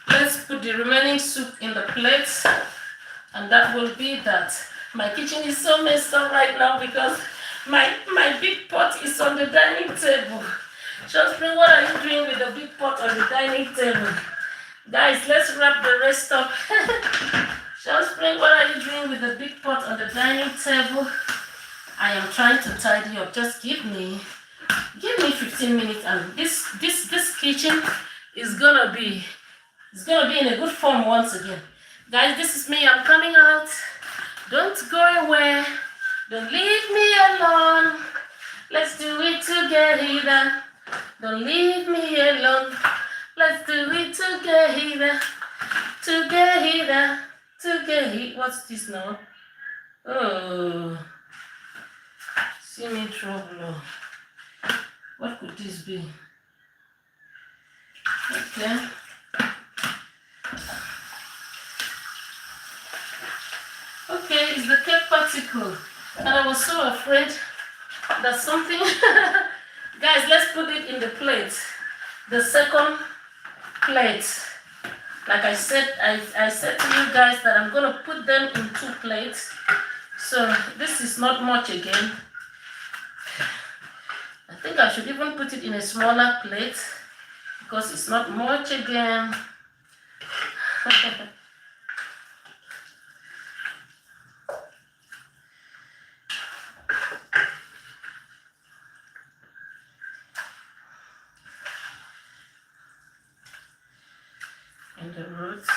let's put the remaining soup in the plates, and that will be that. My kitchen is so messed up right now because my big pot is on the dining table. Just bring, what are you doing with the big pot on the dining table? Guys, let's wrap the rest up. Just bring, what are you doing with the big pot on the dining table? I am trying to tidy up. Just give me 15 minutes, and this kitchen is gonna be in a good form once again. Guys, this is me. I'm coming out. Don't go away. Don't leave me alone. Let's do it together. Don't leave me alone. Let's do it together. Together. What's this now? Oh. See me trouble. What could this be? Okay. Okay, it's the cake particle. And I was so afraid that something... Guys, let's put it in the plate. The second plate. Like I said, I said to you guys that I'm gonna put them in 2 plates. So this is not much again. I think I should even put it in a smaller plate because it's not much again. And the roots.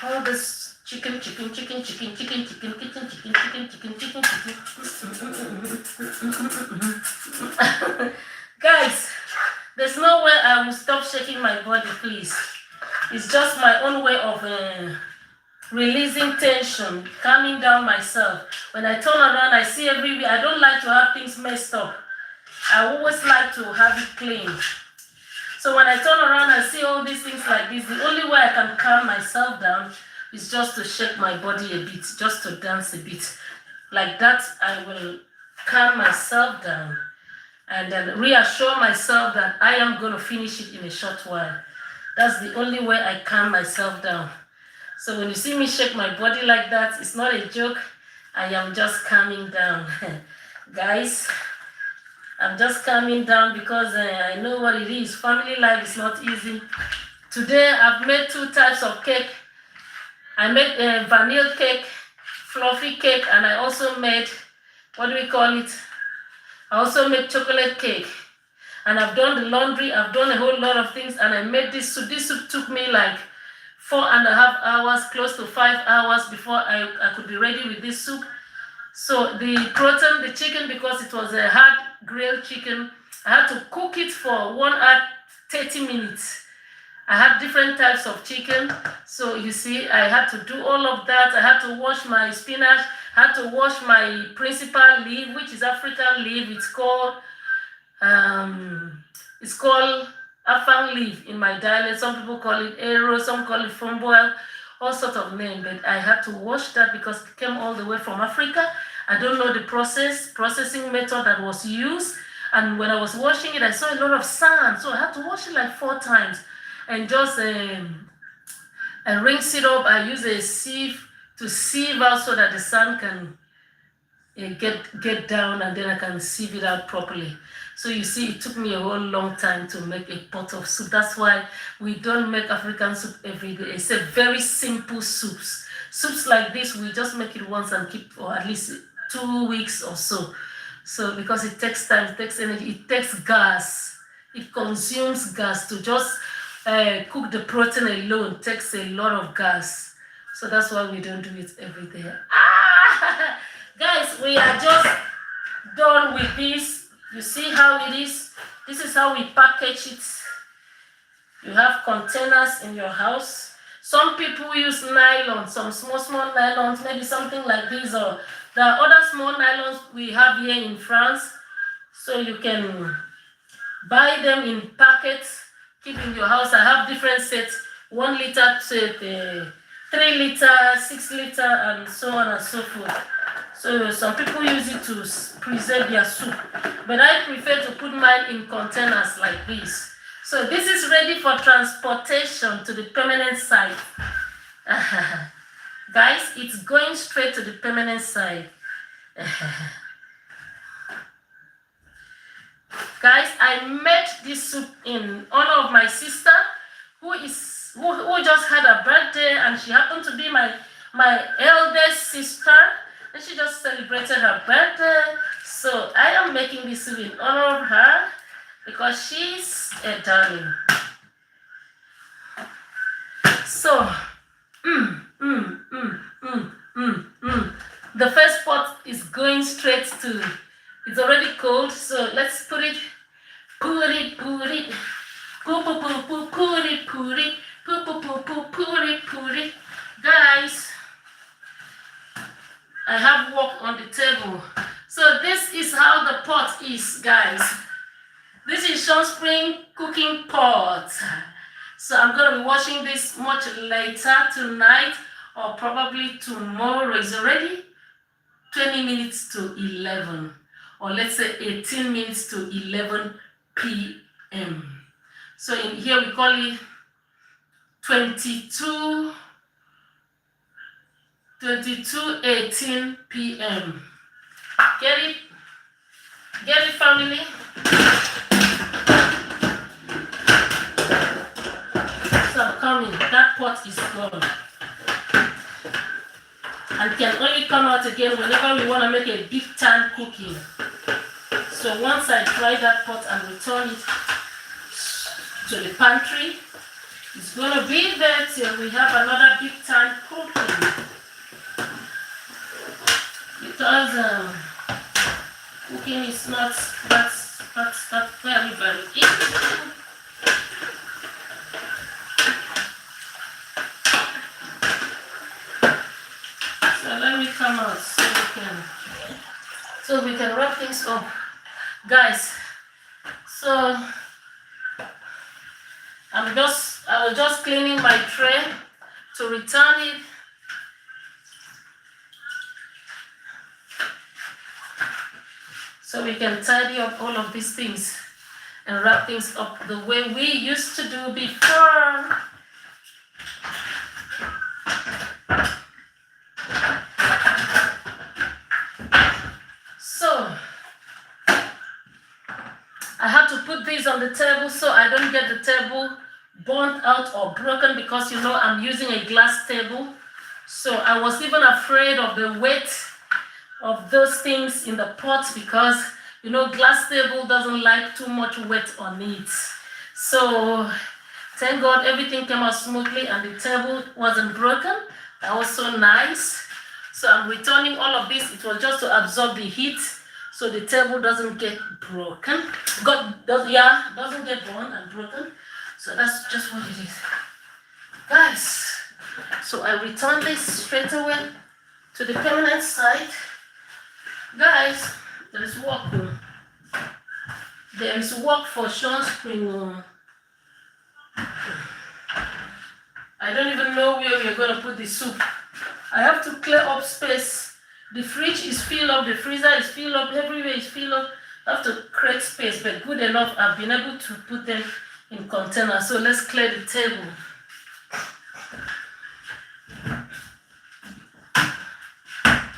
All this chicken. Guys, there's no way I will stop shaking my body, please. It's just my own way of releasing tension, calming down myself. When I turn around, I see everywhere. I don't like to have things messed up. I always like to have it clean. So when I turn around, I see all these things like this. The only way I can calm myself down is just to shake my body a bit, just to dance a bit. Like that, I will calm myself down and then reassure myself that I am going to finish it in a short while. That's the only way I calm myself down. So when you see me shake my body like that, it's not a joke. I am just calming down. Guys, I'm just calming down because I know what it is. Family life is not easy. Today, I've made 2 types of cake. I made a vanilla cake, fluffy cake, and I also made, what do we call it? I also made chocolate cake. And I've done the laundry, I've done a whole lot of things, and I made this soup. This soup took me like 4.5 hours, close to 5 hours before I could be ready with this soup. So the protein, the chicken, because it was a hard grilled chicken, I had to cook it for 1 hour, 30 minutes. I had different types of chicken. So you see, I had to do all of that. I had to wash my spinach. I had to wash my principal leaf, which is African leaf. It's called afang leaf in my dialect. Some people call it arrow, some call it fumboil, all sorts of names. But I had to wash that because it came all the way from Africa. I don't know the processing method that was used. And when I was washing it, I saw a lot of sand. So I had to wash it like 4 times. And just and rinse it up. I use a sieve to sieve out so that the sand can get down, and then I can sieve it out properly. So you see, it took me a whole long time to make a pot of soup. That's why we don't make African soup every day. It's a very simple soups. Soups like this, we just make it once and keep for at least 2 weeks or so. So because it takes time, it takes energy, it takes gas. It consumes gas to just cook the protein alone takes a lot of gas. So that's why we don't do it every day. Guys, we are just done with this. You see how it is? This is how we package it. You have containers in your house. Some people use nylon, some small nylons, maybe something like this, or there are other small nylons we have here in France. So you can buy them in packets, keep in your house. I have different sets, 1 liter to 3 liter, 6 liter, and so on and so forth. So some people use it to preserve their soup, but I prefer to put mine in containers like this. So this is ready for transportation to the permanent site. Guys, it's going straight to the permanent site. Guys, I made this soup in honor of my sister who just had a birthday, and she happened to be my eldest sister, and she just celebrated her birthday. So I am making this soup in honor of her because she's a darling. So the first pot is going straight to, it's already cold, so let's put it, guys. I have work on the table. So this is how the pot is, guys. This is Sean Spring cooking pot. So I'm going to be washing this much later tonight or probably tomorrow. It's already 20 minutes to 11, or let's say 18 minutes to 11 p.m. So in here we call it 22:18 p.m. Get it? Get it, family? So I'm coming. That pot is gone. And can only come out again whenever we want to make a big time cooking. So once I dry that pot and return it to the pantry, it's going to be there till we have another big time cooking. Because cooking is not very, very easy. So let me come out so we can wrap things up. Guys, so I was just cleaning my tray to return it. So we can tidy up all of these things and wrap things up the way we used to do before. So I have to put these on the table so I don't get the table burnt out or broken, because you know I'm using a glass table. So I was even afraid of the weight of those things in the pot, because you know glass table doesn't like too much weight on it. So thank God everything came out smoothly and the table wasn't broken. That was so nice. So I'm returning all of this. It was just to absorb the heat so the table doesn't get broken. Doesn't get burned and broken. So that's just what it is, guys. So I return this straight away to the permanent site. Guys, there is work. There is work for Sean Spring. I don't even know where we are going to put the soup. I have to clear up space. The fridge is filled up, the freezer is filled up, everywhere is filled up. I have to create space, but good enough, I've been able to put them in containers. So let's clear the table.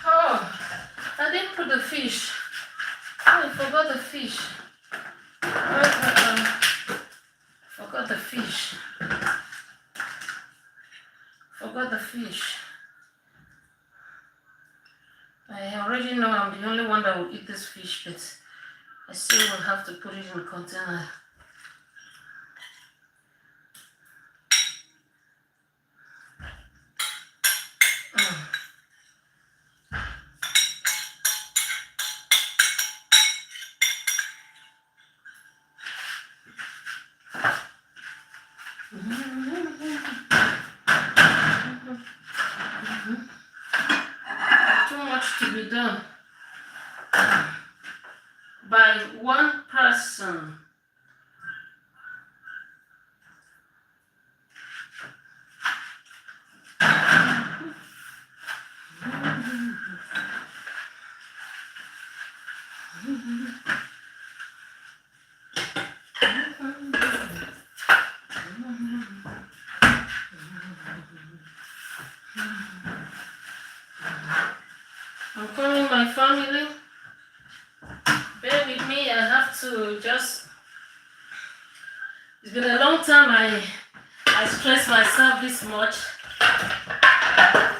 Oh, I didn't put the fish. Oh, I forgot the fish. Forgot the fish. Forgot the fish. I already know I'm the only one that will eat this fish, but I still will have to put it in a container. Too much to be done by one person. I'm calling my family. Bear with me, I have to just... It's been a long time I stress myself this much. I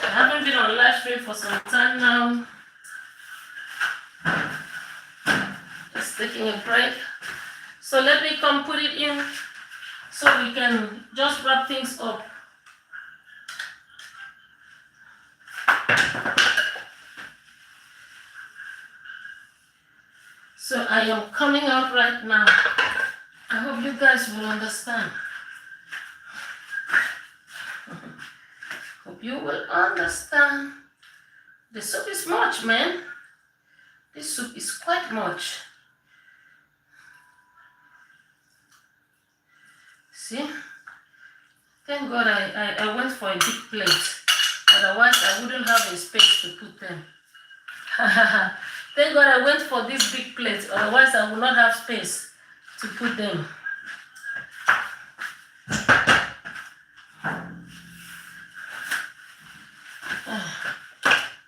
haven't been on live stream for some time now. Just taking a break. So let me come put it in so we can just wrap things up. So I am coming out right now. I hope you guys will understand. Hope you will understand. The soup is much, man. This soup is quite much. See? Thank God I went for a big plate. Otherwise, I wouldn't have a space to put them. Thank God I went for this big plate, otherwise I would not have space to put them.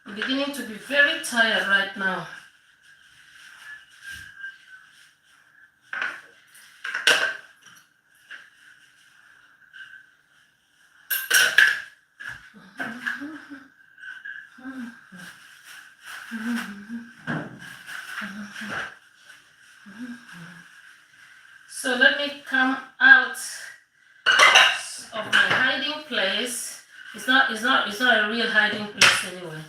I'm beginning to be very tired right now. So let me come out of my hiding place. It's not a real hiding place anyway.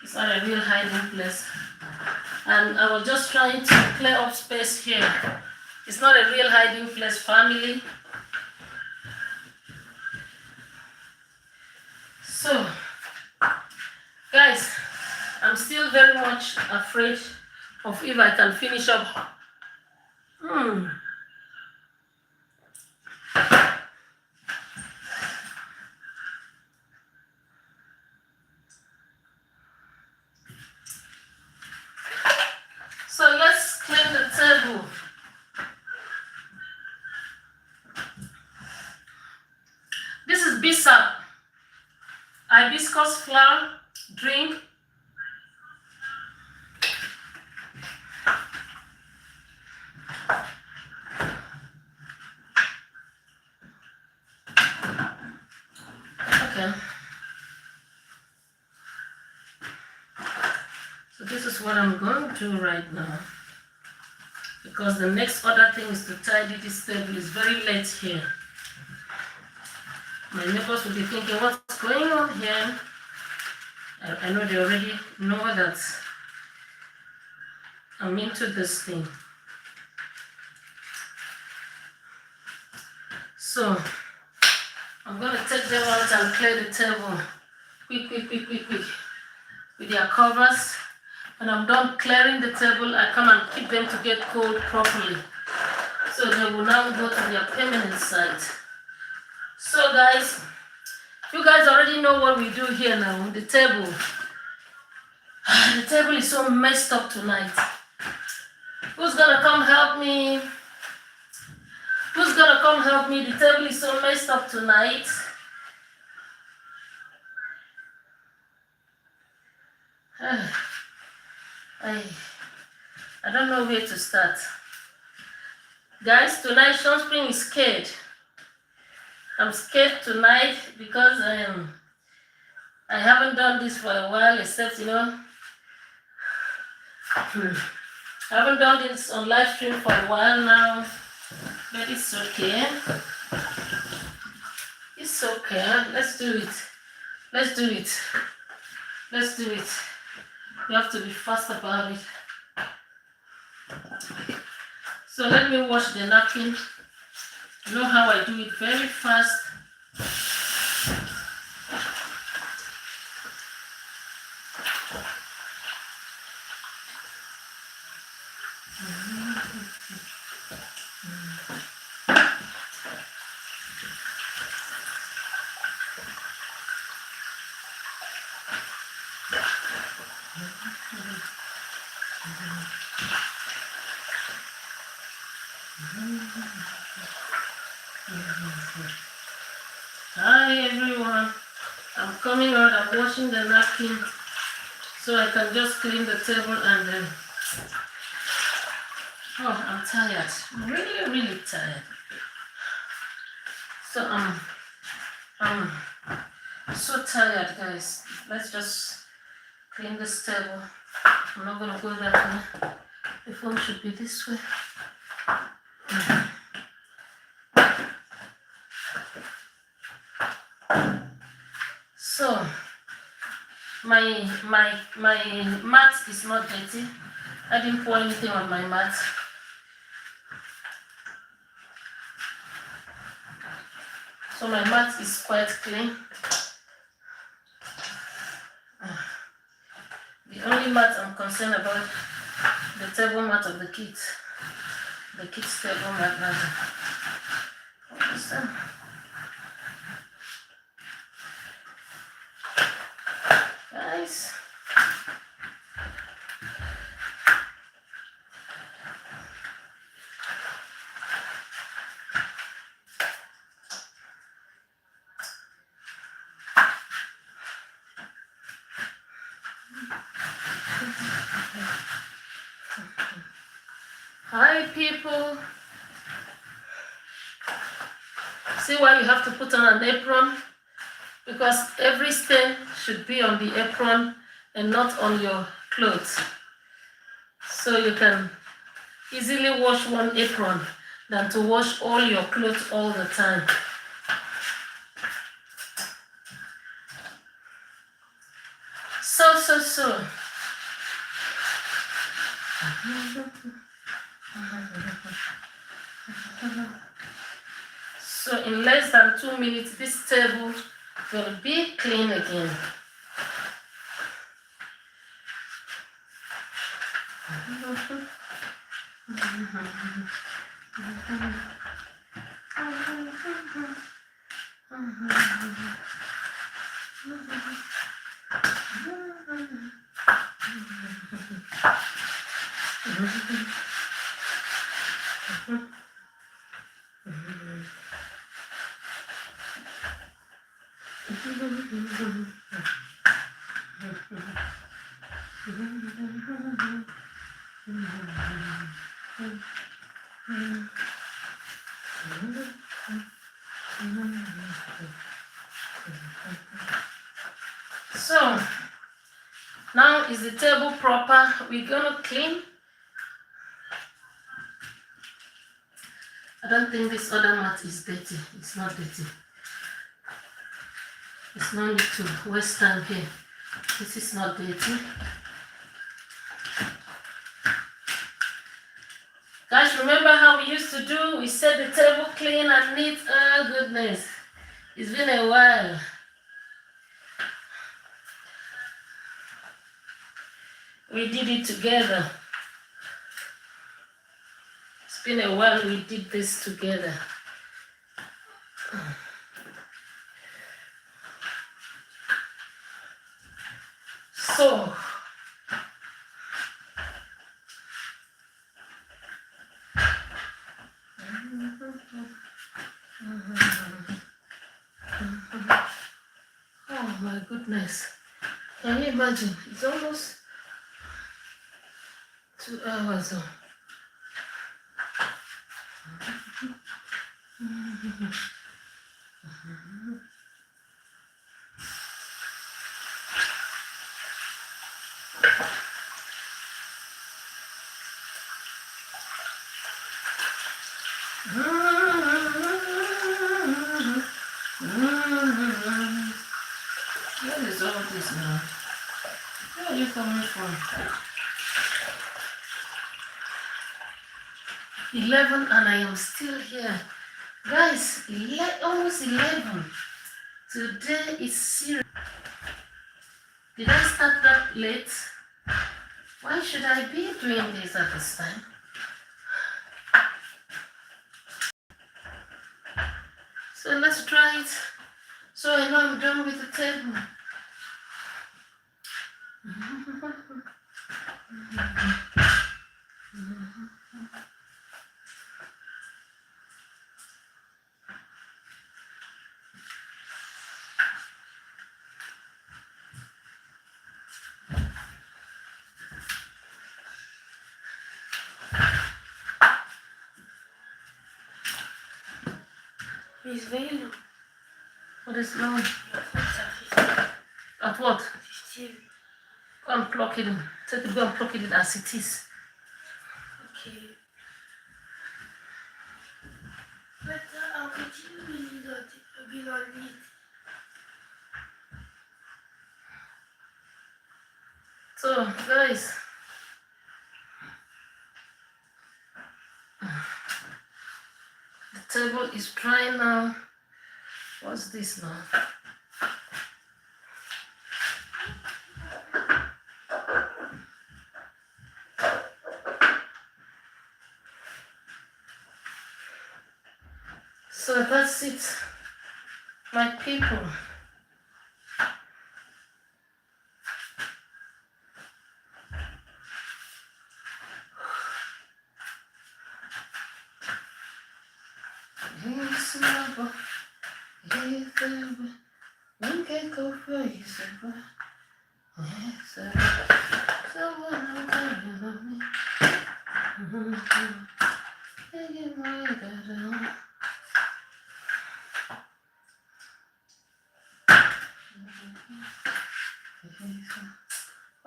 It's not a real hiding place. And I was just trying to clear up space here. It's not a real hiding place, family. So, guys, I'm still very much afraid of if I can finish up. So let's clean the table. This is BSAP, hibiscus flower drink. Okay. So this is what I'm going to do right now. Because the next other thing is to tidy this table. It's very late here. My neighbors will be thinking, what's going on here? I know they already know that I'm into this thing. So I'm going to take them out and clear the table. Quick. With their covers. When I'm done clearing the table, I come and keep them to get cold properly. So they will now go to their permanent site. So guys, you guys already know what we do here now. The table. The table is so messed up tonight. Who's gonna come help me? Who's gonna come help me? The table is so messed up tonight. I don't know where to start. Guys, tonight Sean Spring is scared. I'm scared tonight because I haven't done this for a while, except, I haven't done this on live stream for a while now, but it's okay. It's okay. Let's do it. You have to be fast about it. So let me wash the napkin. You know how I do it very fast. Hi everyone, I'm coming out, I'm washing the napkin so I can just clean the table and then, I'm tired, I'm really tired. So I'm so tired, guys. Let's just clean this table. I'm not gonna go that way. The phone should be this way. So my mat is not dirty. I didn't pour anything on my mat. So my mat is quite clean. The only mat I'm concerned about, the table mat of the kids. The kids' table mat. Understand? Guys, Hi people. See why you have to put on an apron? Because every stain should be on the apron and not on your clothes. So you can easily wash one apron than to wash all your clothes all the time. So. So in less than 2 minutes, this table will be clean again. So now is the table proper? We're gonna clean. I don't think this other mat is dirty. It's not dirty. It's no need to waste time here. This is not dirty. Guys, remember how we used to do? We set the table clean and neat. Oh goodness, it's been a while. We did it together. It's been a while we did this together. So, oh my goodness. Can you imagine? It's almost 2 hours. What is all this now? Where are you coming from? 11 and I am still here. Guys, almost 11. Today is serious. Did I start that late? Why should I be doing this at this time? So let's try it. So I know I'm done with the table. It's very low. What is low? At what? 15. Go and plug it in. Take it, go and plug it in as it is. Okay. But I'll continue with that. I'll be on it. So, guys. The table is dry now. What's this now? So that's it, my people. So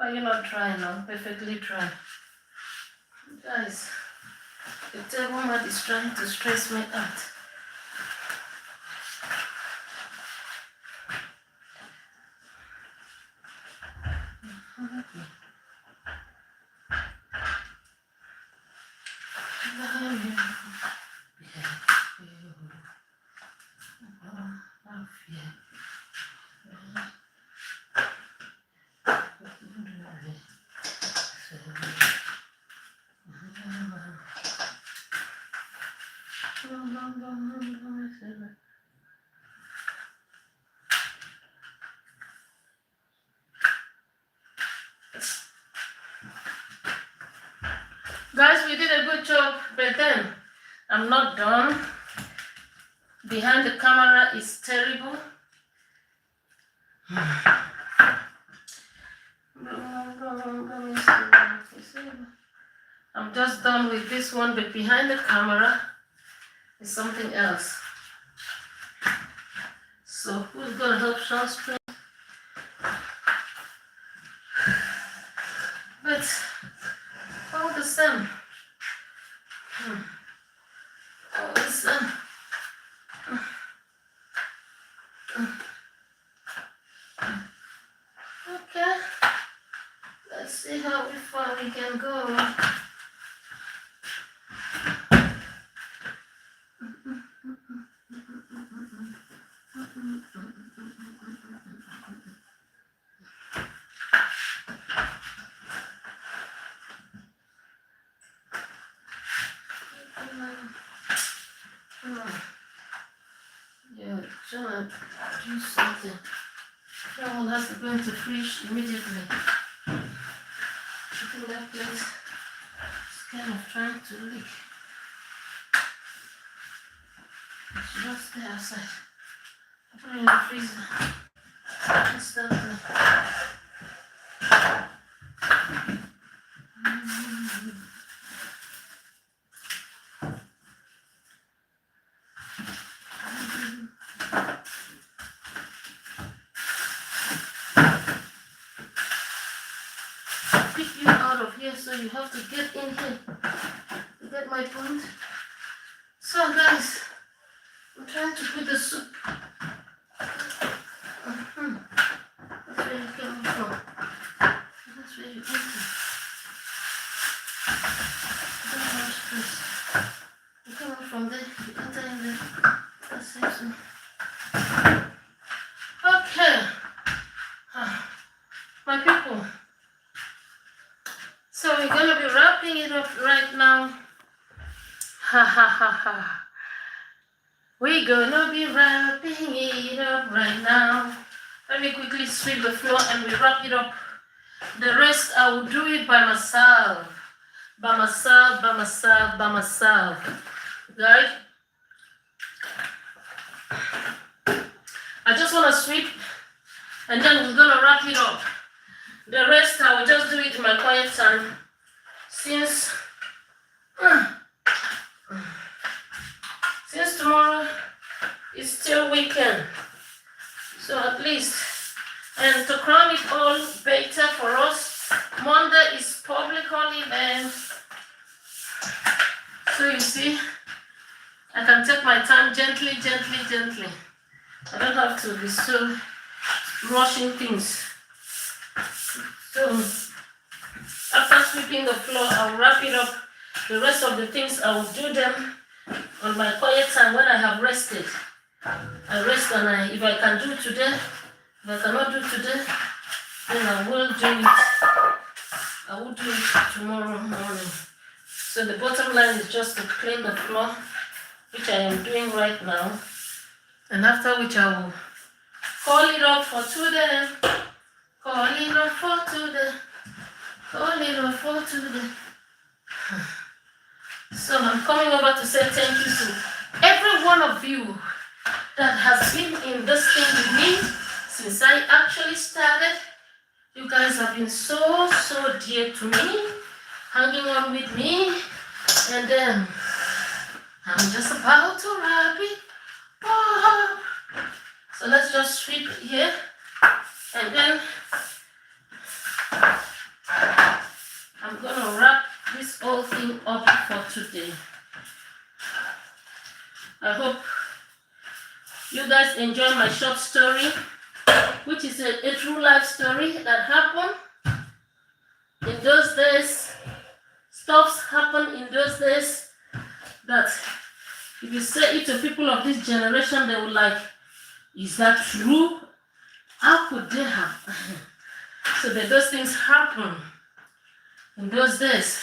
are you not trying now? Perfectly try. Guys, the table mat is trying to stress me out. Guys, we did a good job, but then I'm not done. Behind the camera is terrible. I'm just done with this one, but behind the camera is something else. So who's gonna help Shastra? But all the same, all the same. Okay, let's see how far we can go. Yeah, trying to do something. That one has to go into fridge immediately. I think that place is kind of trying to leak. It's just there outside. I put it in the freezer. Just that there. Pick you out of here, so you have to get in here. You get my point? So guys, I'm trying to put the soup. That's where you came from. That's where you enter. Don't rush this. You come out from there, you enter in there. That saves me. Okay. My people. So we're gonna be wrapping it up right now. Ha ha ha ha. We're gonna be wrapping it up right now. Let me quickly sweep the floor and we wrap it up. The rest I will do it by myself. By myself, by myself, by myself. Guys, I just wanna sweep and then we're gonna wrap it up. The rest I will just do it in my quiet time. Since tomorrow is still weekend. So at least, and to crown it all better for us, Monday is public holiday. So you see, I can take my time gently, gently, gently. I don't have to be so rushing things. So after sweeping the floor, I'll wrap it up. The rest of the things, I will do them on my quiet time when I have rested. I rest and if I can do it today, if I cannot do it today, then I will do it. I will do it tomorrow morning. So the bottom line is just to clean the floor, which I am doing right now. And after which I will call it up for today. Call it up for today. Call it up for today. So I'm coming over to say thank you to every one of you that has been in this thing with me since I actually started. You guys have been so dear to me, hanging on with me, and then I'm just about to wrap it up. So let's just sweep it here, and then I'm gonna wrap this whole thing up for today. I hope you guys enjoy my short story, which is a true life story that happened in those days. Stuffs happen in those days that if you say it to people of this generation, they will like, is that true? How could they have? So that those things happen in those days.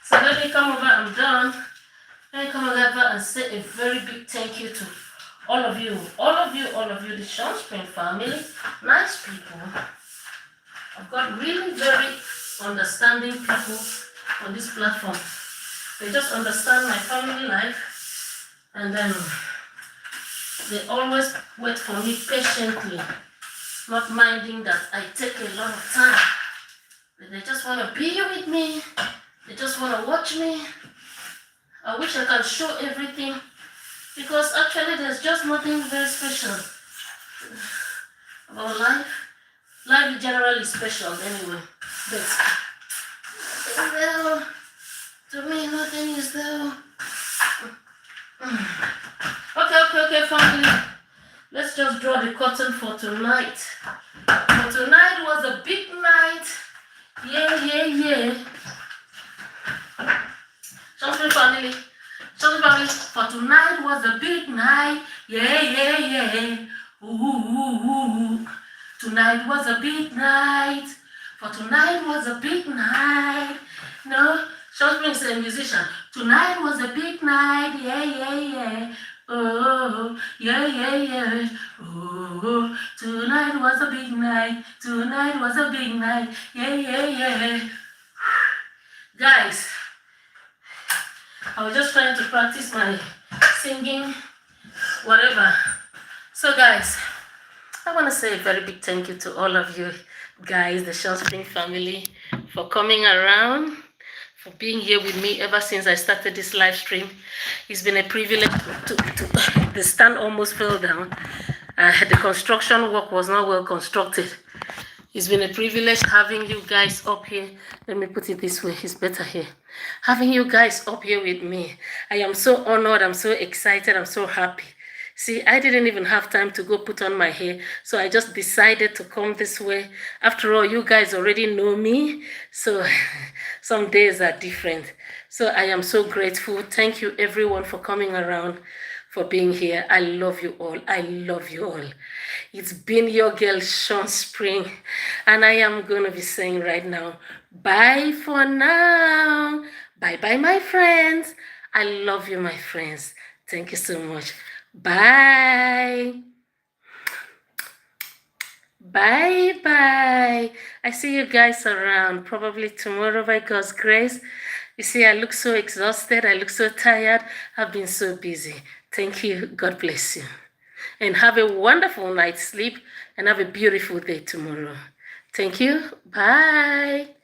So let me come over, I'm done. Let me come over and say a very big thank you to all of you, the Sean Spring family, nice people. I've got really very understanding people on this platform. They just understand my family life, and then they always wait for me patiently, not minding that I take a lot of time. They just want to be with me. They just want to watch me. I wish I could show everything, because actually there's just nothing very special about life. Life generally is special anyway, but well, to me nothing is there. Okay, family. Let's just draw the curtain for tonight. For tonight was a big night. Yeah. Something family. For tonight was a big night. Yeah. Ooh. Tonight was a big night. For tonight was a big night. No, Shortspring's a musician. Tonight was a big night. Yeah. Oh, yeah. Oh, tonight was a big night. Tonight was a big night. Yeah. Guys, I was just trying to practice my singing, whatever. So guys, I want to say a very big thank you to all of you guys, the Short Spring family, for coming around, for being here with me ever since I started this live stream. It's been a privilege to the stand almost fell down. The construction work was not well constructed. It's been a privilege having you guys up here. Let me put it this way, it's better here. Having you guys up here with me. I am so honored, I'm so excited, I'm so happy. See, I didn't even have time to go put on my hair, so I just decided to come this way. After all, you guys already know me, so some days are different. So I am so grateful. Thank you everyone for coming around, for being here. I love you all. It's been your girl, Sean Spring, and I am going to be saying right now, bye for now. Bye, my friends. I love you, my friends. Thank you so much. Bye. Bye. I see you guys around probably tomorrow by God's grace. You see, I look so exhausted. I look so tired. I've been so busy. Thank you. God bless you. And have a wonderful night's sleep and have a beautiful day tomorrow. Thank you. Bye.